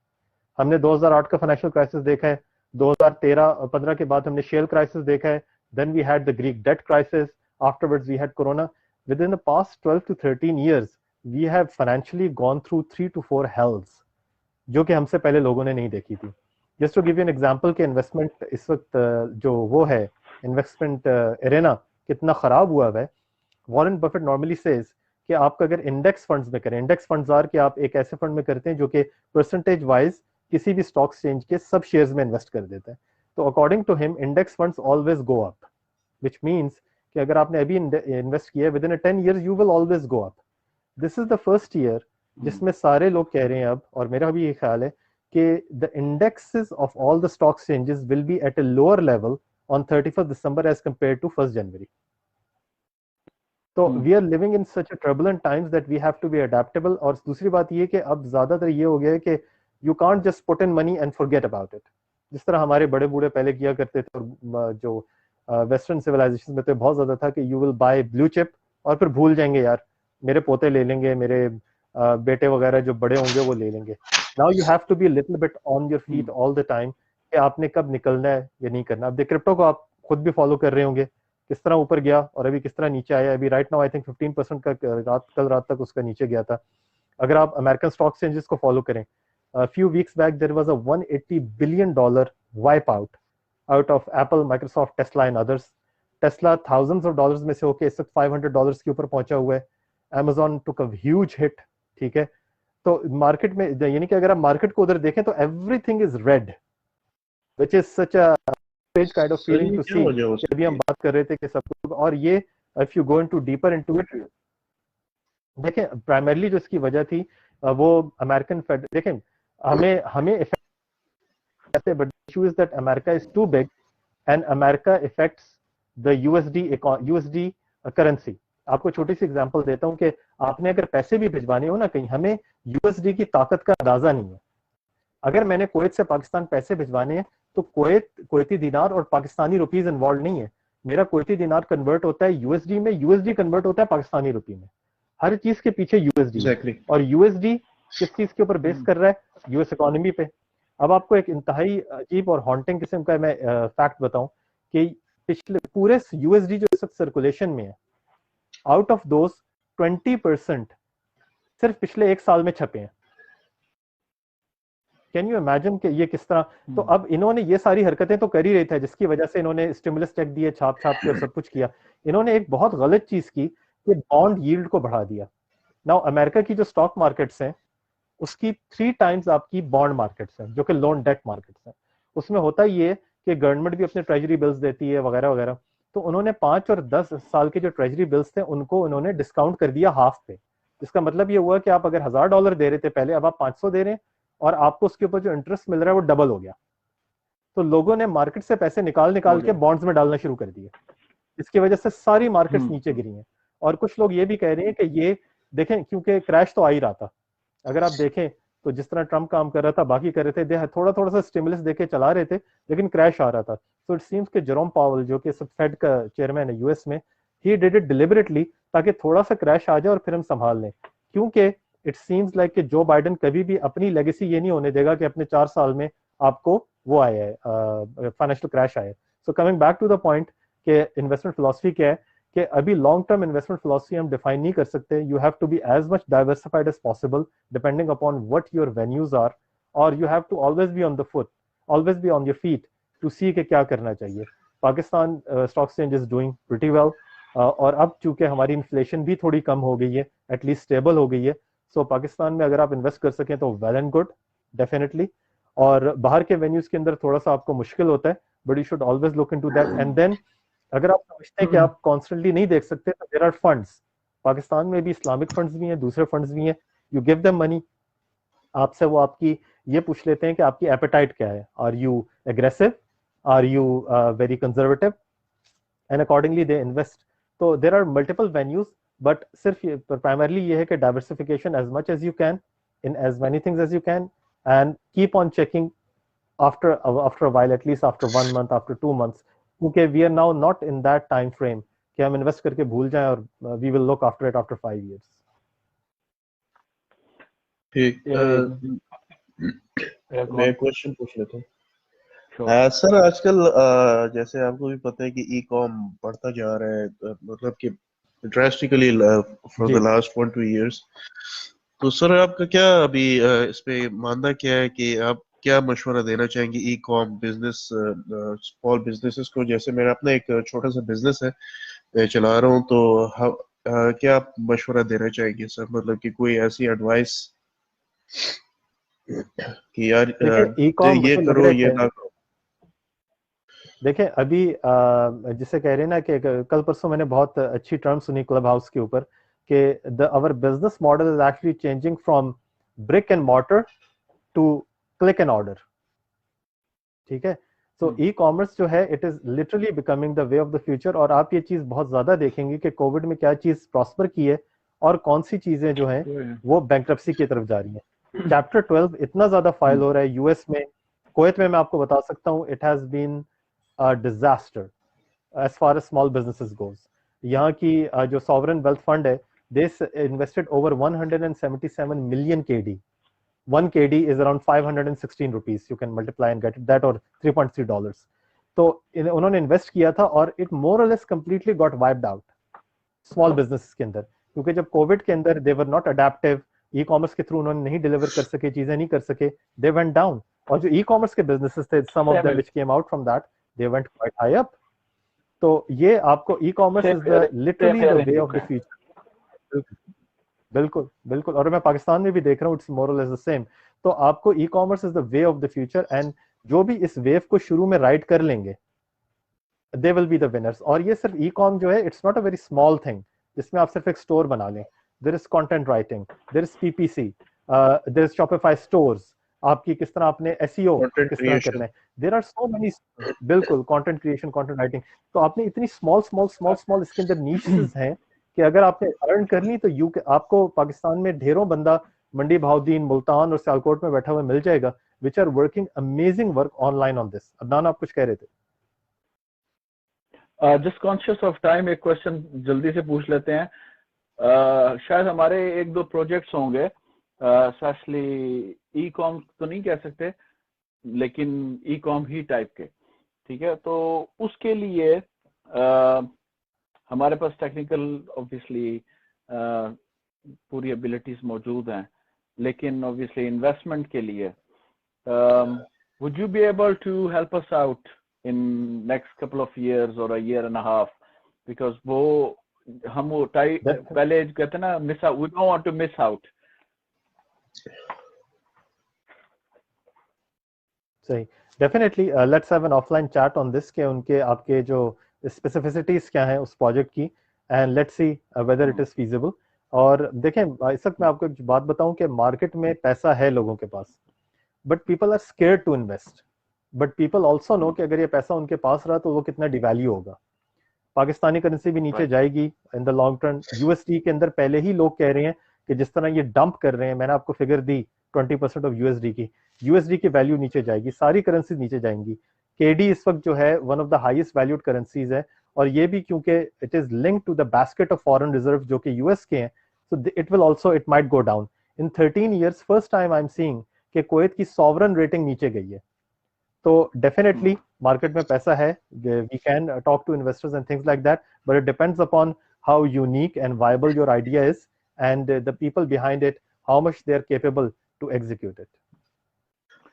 हमने 2008 का फाइनेंशियल क्राइसिस देखा है, 2013-15 के बाद हमने शेल क्राइसिस देखा है, then we had the Greek debt crisis, afterwards we had corona. Within the past 12 to 13 years, we have financially gone through 3 to 4 hells, जो कि हमसे पहले लोगों ने नहीं देखी थी। Just to give you an example कि इन्वेस्टमेंट इस वक्त जो वो है, इन्वेस्टमेंट एरेना कितना खराब हुआ है। वॉरेन बफेट नॉर्मली सेज कि आपका अगर इंडेक्स फंड्स में करें, इंडेक्स फंड्स आर कि आप एक ऐसे फंड में करते हैं जो कि परसेंटेज वाइज किसी भी स्टॉक एक्सचेंज के सब शेयर्स में इन्वेस्ट कर देते हैं। तो according to him index funds always go up, which means कि अगर आपने अभी इन्वेस्ट किया है within 10 years you will always go up. This is the first year जिसमें सारे लोग कह रहे हैं अब, और मेरा भी ये ख्याल है कि the indexes of all the stock exchanges will be at a lower level on 31st December as compare to 1st January। तो we are living in such a turbulent times that we have to be adaptable. और दूसरी बात ये कि अब ज्यादातर ये हो गया है कि you can't just put in money and forget about it, जिस तरह हमारे बड़े बूढ़े पहले किया करते थे। और जो वेस्टर्न सिविलाइजेशन में तो बहुत ज्यादा था कि you will buy blue chip और फिर भूल जाएंगे, यार मेरे पोते ले लेंगे, मेरे बेटे वगैरह जो बड़े होंगे वो ले लेंगे। Now you have to be little bit on your feet all the time कि आपने कब निकलना है या नहीं करना। अब क्रिप्टो को आप खुद भी फॉलो कर रहे होंगे, किस तरह ऊपर गया और अभी किस तरह नीचे आया। अभी राइट नाउ आई थिंक 15% का कल रात तक उसका नीचे गया था। अगर आप अमेरिकन स्टॉक एक्सचेंजेस को फॉलो करें, few weeks back there was a $180 billion wipe out of Apple, Microsoft, Tesla and others. Tesla thousands of dollars में से होके इस वक्त $500 के ऊपर पहुंचा हुआ है। Amazon took a huge hit, ठीक है। तो मार्केट में यानी कि अगर आप मार्केट को उधर देखें तो everything is red, which is such a strange kind of feeling to see। अभी हम बात कर रहे थे कि सब कुछ, और ये if you go into deeper into it, देखें प्राइमरली जो इसकी वजह थी वो अमेरिकन फेड। देखें हमें ऐसे, but issue is that America is too big and America affects the USD currency. आपको छोटी सी एग्जांपल देता हूं कि आपने अगर पैसे भी भिजवाने हो ना कहीं, हमें यूएसडी की ताकत का अंदाजा नहीं है। अगर मैंने कुवैत से पाकिस्तान पैसे भिजवाने हैं तो कुवैती दिनार और पाकिस्तानी रुपीज इन्वॉल्व नहीं है। मेरा कुवैती दिनार कन्वर्ट होता है यूएसडी में, यूएसडी कन्वर्ट होता है पाकिस्तानी रुपी में। हर चीज के पीछे यूएसडी है। एग्जैक्टली। और यूएसडी किस चीज के ऊपर बेस कर रहा है? यूएस इकोनॉमी पे। अब आपको एक इंतहाई अजीब और हॉन्टिंग किस्म का मैं फैक्ट बताऊं कि पिछले पूरे यूएसडी जो इस वक्त सर्कुलेशन में है, आउट ऑफ दोस 20% सिर्फ पिछले 1 साल में छपे हैं। कैन यू इमेजिन कि ये किस तरह। तो अब इन्होंने ये सारी हरकतें तो कर ही रहे थे, जिसकी वजह से इन्होंने स्टिमुलस चेक दिए, छाप के और सब कुछ किया। इन्होंने एक बहुत गलत चीज की कि बॉन्ड यील्ड को बढ़ा दिया। नाउ अमेरिका की जो स्टॉक मार्केट्स हैं उसकी 3 टाइम्स आपकी बॉन्ड मार्केट्स हैं, जो कि लोन डेट मार्केट्स हैं। उसमें होता ये है कि गवर्नमेंट भी अपने ट्रेजरी बिल्स देती है वगैरह वगैरह। तो उन्होंने 5 और 10 साल के जो ट्रेजरी बिल्स थे उनको उन्होंने डिस्काउंट कर दिया हाफ पे। इसका मतलब ये हुआ कि आप अगर $1000 दे रहे थे पहले, अब आप 500 दे रहे हैं और आपको उसके ऊपर जो इंटरेस्ट मिल रहा है वो डबल हो गया। तो लोगों ने मार्केट से पैसे निकाल के बॉन्ड्स में डालना शुरू कर दिए। इसकी वजह से सारी मार्केट्स नीचे गिरी हैं। और कुछ लोग ये भी कह रहे हैं कि ये देखें, क्योंकि क्रैश तो आ ही रहा था। अगर आप देखें तो जिस तरह ट्रम्प काम कर रहा था, बाकी कर रहे थे, थोड़ा थोड़ा सा स्टिमुलस देके चला रहे थे, लेकिन क्रैश आ रहा था। सो इट सीम्स कि जेरोम पावेल, जो कि फेड का चेयरमैन है यूएस में, ही डिड इट डिलिबरेटली ताकि थोड़ा सा क्रैश आ जाए और फिर हम संभाल लें। क्योंकि इट सीम्स लाइक कि जो बाइडेन कभी भी अपनी लेगेसी ये नहीं होने देगा कि अपने 4 साल में आपको वो आया है, फाइनेंशियल क्रैश आया है। So coming back to the point कि इन्वेस्टमेंट फिलॉसफी क्या है, कि अभी लॉन्ग टर्म इन्वेस्टमेंट फिलॉसफी हम डिफाइन नहीं कर सकते। You have to be as much diversified as possible depending upon what your venues are, और you have to always be on the foot, always be on your feet to see कि क्या करना चाहिए। Pakistan stock exchange is doing pretty well, और अब चूंकि हमारी inflation भी थोड़ी कम हो गई है, एटलीस्ट स्टेबल हो गई है, सो पाकिस्तान में अगर आप इन्वेस्ट कर सकें तो वेल एंड गुड, डेफिनेटली। और बाहर के वेन्यूज के अंदर थोड़ा सा आपको मुश्किल होता है, but you should always look into that. And then अगर आप समझते हैं कि आप कॉन्स्टेंटली नहीं देख सकते, तो देयर आर फंड्स। पाकिस्तान में भी इस्लामिक फंड्स भी हैं, दूसरे फंड्स भी हैं। यू गिव देम मनी, आपसे वो आपकी ये पूछ लेते हैं कि आपकी एपेटाइट क्या है, are you aggressive, are you very conservative, and accordingly they invest. तो there are multiple venues, but सिर्फ प्राइमरली ये है कि diversification as much as you can in as many things as you can, and keep on checking after a while, at least after 1 month, after 2 months, क्योंकि we are now not in that time frame कि हम invest करके भूल जाएं और we will look after it after 5 years. ठीक, मैं question पूछ लेता हूँ। सर आजकल जैसे आपको भी पता है कि ई कॉम बढ़ता जा रहा है, मतलब कि drastically for the last 1-2 years। तो सर आपका क्या अभी इस पे मानना क्या है कि आप क्या मशवरा देना चाहेंगे e com business, small businesses को? जैसे मेरा अपना एक छोटा सा बिजनेस है, मैं चला रहा हूँ, तो क्या आप मशवरा देना चाहेंगे सर? मतलब कि कोई ऐसी एडवाइस कि यार ये करो, ये ना करो। देखिए अभी जिसे कह रहे हैं ना कि कल परसों मैंने बहुत अच्छी टर्म सुनी क्लब हाउस के ऊपर कि our business model is actually changing from brick and mortar to click and order. ठीक है, सो ई कॉमर्स जो है it is literally becoming the way of the future. और आप ये चीज बहुत ज्यादा देखेंगे कि कोविड में क्या चीज प्रॉस्पर की है और कौन सी चीजें जो हैं वो बैंक्रप्सी की तरफ जा रही हैं। चैप्टर 12 इतना ज्यादा फाइल हो रहा है यूएस में, कुवैत में मैं आपको बता सकता हूँ it has been a disaster as far as small businesses goes. यहाँ की जो सॉवरेन वेल्थ फंड है, they invested over 177 million KD. 1 KD is around 516 rupees. You can multiply and get that, or $3.3. तो उन्होंने इन्वेस्ट किया था और it more और less completely got wiped out small business के अंदर, क्योंकि जब कोविड के अंदर they were not adaptive, e commerce के थ्रू उन्होंने नहीं डिलीवर कर सके, चीजें नहीं कर सके, दे वेंट डाउन। और जो ई कॉमर्स के बिजनेसेस थे, some of them which came out from that, they went quite high up. तो ये आपको e commerce is the literally the way of the future. बिल्कुल बिल्कुल, और मैं पाकिस्तान में भी देख रहा हूँ, इट्स मोर और लेस द सेम। तो आपको e commerce is the way of the future, and जो भी इस वेव को शुरू में राइड कर लेंगे they will be the winners. और ये सिर्फ ई कॉम जो है, it's not a very small thing जिसमें आप सिर्फ एक स्टोर बना लें। There is content writing, there is PPC, there is Shopify stores, आपकी किस तरह आपने एसईओ किस तरह करना है, देयर आर सो मेनी। बिल्कुल, कंटेंट क्रिएशन, कंटेंट राइटिंग। तो आपने इतनी स्मॉल स्मॉल स्मॉल स्मॉल इसके अंदर नीशेस हैं कि अगर आपने अर्न कर ली तो आपको पाकिस्तान में ढेरों बंदा मंडी भाउद्दीन, मुल्तान और सियालकोट में बैठा हुआ मिल जाएगा, which are working amazing work online on this. Adnan आप कुछ कह रहे थे? जस्ट कॉन्शियस ऑफ टाइम, एक क्वेश्चन जल्दी से पूछ लेते हैं। शायद हमारे एक दो प्रोजेक्ट्स होंगे, स्पेशली ई कॉम तो नहीं कह सकते, लेकिन ई कॉम ही टाइप के, ठीक है। तो उसके लिए हमारे पास टेक्निकल ऑब्वियसली पूरी एबिलिटीज मौजूद हैं, लेकिन ऑब्वियसली इन्वेस्टमेंट के लिए would you be able to help us out in next couple of years or a year and a half, because वो हम वो पहले कहते हैं ना, miss out, we don't want to miss out. सही, definitely let's have an offline chat on this के उनके आपके जो स्पेसिफिसिटीज क्या हैं उस प्रोजेक्ट की, and let's see whether it is feasible. और देखें इस वक्त मैं आपको एक बात बताऊं कि मार्केट में पैसा है लोगों के पास, but people are scared to invest, but people also know कि अगर ये पैसा उनके पास रहा तो वो कितना डिवैल्यू होगा। पाकिस्तानी करेंसी भी नीचे जाएगी in the long term. USD के अंदर पहले ही लोग कह रहे हैं कि जिस तरह ये डंप कर रहे हैं, मैंने आपको फिगर दी 20% ऑफ यूएसडी की, यूएसडी की वैल्यू नीचे जाएगी, सारी करेंसी नीचे जाएंगी। केडी इस वक्त जो है one of the highest valued currencies है, और ये भी क्योंकि it is linked to the basket of foreign reserve जो कि यूएस के हैं, so it will also, it might go down in 13 years. First time I am seeing कि कुवैत की सॉवरन रेटिंग नीचे गई है। तो डेफिनेटली मार्केट में पैसा है, we can talk to investors and things like that, but it depends upon how unique and viable your idea is and the people behind it, how much they are capable to execute it.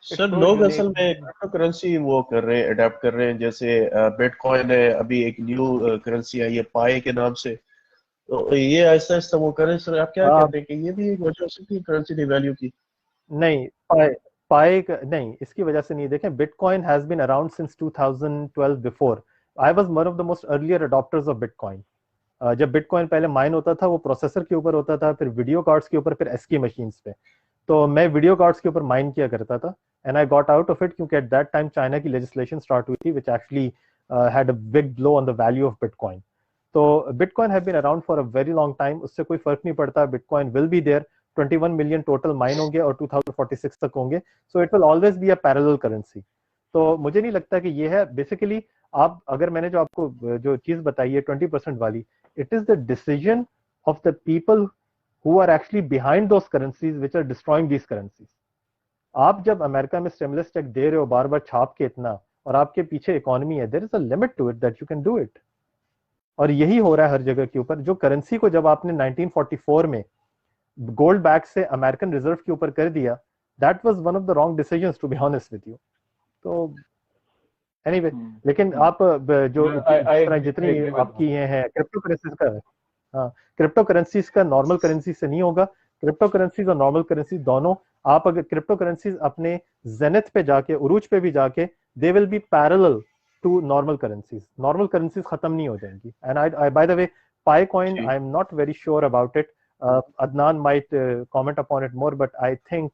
Sir लोग असल में crypto currency वो कर रहे हैं, adapt कर रहे हैं, जैसे बिटकॉइन है, अभी एक न्यू करेंसी आई है पाई के नाम से, तो ये ऐसा ऐसा वो करें। सर आप क्या कहते हैं कि ये भी एक वजह हो सकती है करेंसी डिवैल्यू की? नहीं, पाई नहीं, इसकी वजह से नहीं। देखें, bitcoin has been around since 2012 before. I was one of the most earlier adopters of bitcoin. जब बिटकॉइन पहले माइन होता था वो प्रोसेसर के ऊपर होता था, फिर वीडियो कार्ड्स के ऊपर, फिर एसकी मशीन्स पे। तो मैं वीडियो कार्ड्स के ऊपर माइन किया करता था, and I got out of it क्योंकि एट दैट टाइम चाइना की लेजिस्लेशन स्टार्ट हुई थी which actually had a big blow on the value of bitcoin. तो bitcoin have been around for a very long time, उससे कोई फर्क नहीं पड़ता। Bitcoin will be there, 21 million total mine होंगे और 2046 तक होंगे, so it will always be a parallel currency. तो मुझे नहीं लगता कि ये है बेसिकली, आप अगर मैंने जो आपको जो चीज बताई है 20% वाली, it is the decision of the people who are actually behind those currencies which are destroying these currencies. आप जब अमेरिका में स्टिमुलस चेक दे रहे हो बार बार छाप के इतना, और आपके पीछे इकोनॉमी है, there is a limit to it that you can do it. और यही हो रहा है हर जगह के ऊपर। जो करेंसी को जब आपने 1944 में गोल्ड बैक से अमेरिकन रिजर्व के ऊपर कर दिया, that was one of the wrong decisions to be honest with you. तो एनीवे, लेकिन आप जो जितनी आपकी ये है क्रिप्टो करेंसीज का, हाँ, क्रिप्टो करेंसीज का नॉर्मल करेंसी से नहीं होगा। क्रिप्टो करेंसीज और नॉर्मल करेंसी दोनों, आप अगर क्रिप्टो करेंसीज अपने जेनिथ पे जाके, उरूज पे भी जाके, they will be parallel to normal currencies. Normal currencies खत्म नहीं हो जाएंगी। And I by the way, Pi coin, I am not very sure about it. Adnan might comment upon it more, but I think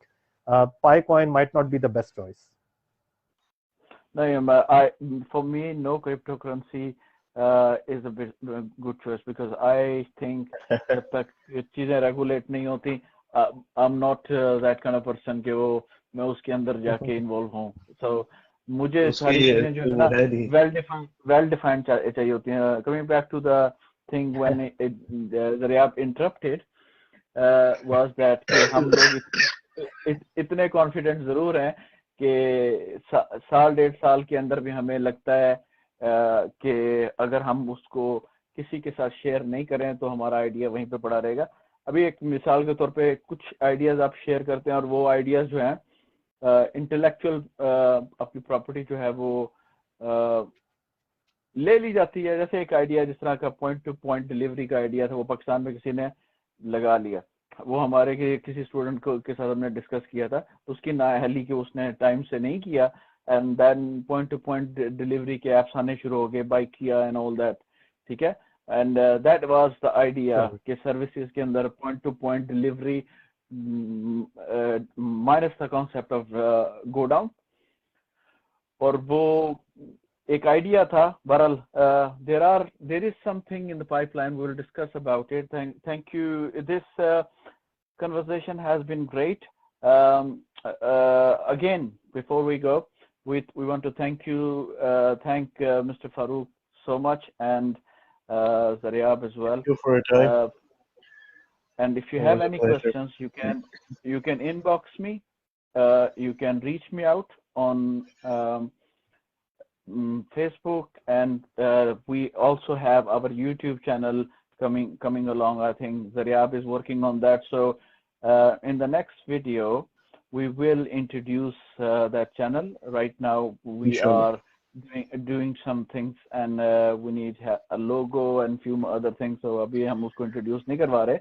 Pi coin might not be the best choice. No, for me, no cryptocurrency is a good choice, because I think जब तक चीजें regulate नहीं होती, I'm not that kind of person कि वो मैं उसके अंदर जाके इन्वॉल्व हूँ। So मुझे सारी चीजें जो है ना well defined चाहिए होती हैं। Coming back to the thing when the Riyab interrupted, was that कि हम लोग इतने कॉन्फिडेंट जरूर हैं कि साल डेढ़ साल के अंदर भी हमें लगता है कि अगर हम उसको किसी के साथ शेयर नहीं करें तो हमारा आइडिया वहीं पे पड़ा रहेगा। अभी एक मिसाल के तौर पे कुछ आइडियाज आप शेयर करते हैं, और वो आइडियाज जो हैं इंटेलेक्चुअल अपनी प्रॉपर्टी जो है वो ले ली जाती है। जैसे एक आइडिया जिस तरह का पॉइंट टू पॉइंट डिलीवरी का आइडिया था, वो पाकिस्तान में किसी ने लगा लिया। वो हमारे किसी स्टूडेंट को के साथ हमने डिस्कस किया था, तो उसकी नाअहली कि उसने टाइम से नहीं किया, and then point to point delivery के एप्स आने शुरू हो गए, बाइक किया एंड ऑल दैट, ठीक है। And that was the idea कि सर्विसेज के अंदर point to point delivery minus the concept of go down, और वो एक आइडिया था। बहरहाल there is something in the pipeline, we will discuss about it. Thank you. This conversation has been great. Again, before we go, we want to thank Mr. Farooq so much, and Zaryab as well. Thank you for your time. And if you It have was a any pleasure. questions, you can inbox me. You can reach me out on Facebook, and we also have our YouTube channel coming along. I think Zaryab is working on that. So in the next video, we will introduce that channel. Right now, we Inshallah. are doing some things, and we need a logo and few more other things. So abhi hum usko introduce nahi karwa rahe.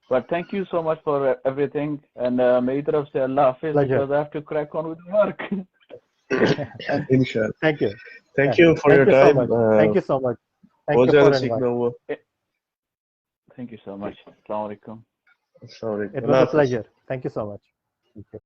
But thank you so much for everything, and मेरी तरफ से Allah Hafiz, because I have to crack on with work. Inshallah. Thank you. Thank you for your Thank you so time. much. Thank you so much. Thank बहुत you ज़्यादा for सीखना inviting. हुआ. Thank you so much. Assalamu alaikum. Assalamu alaikum. It Allah was a Hafiz. pleasure. Thank you so much. Thank you.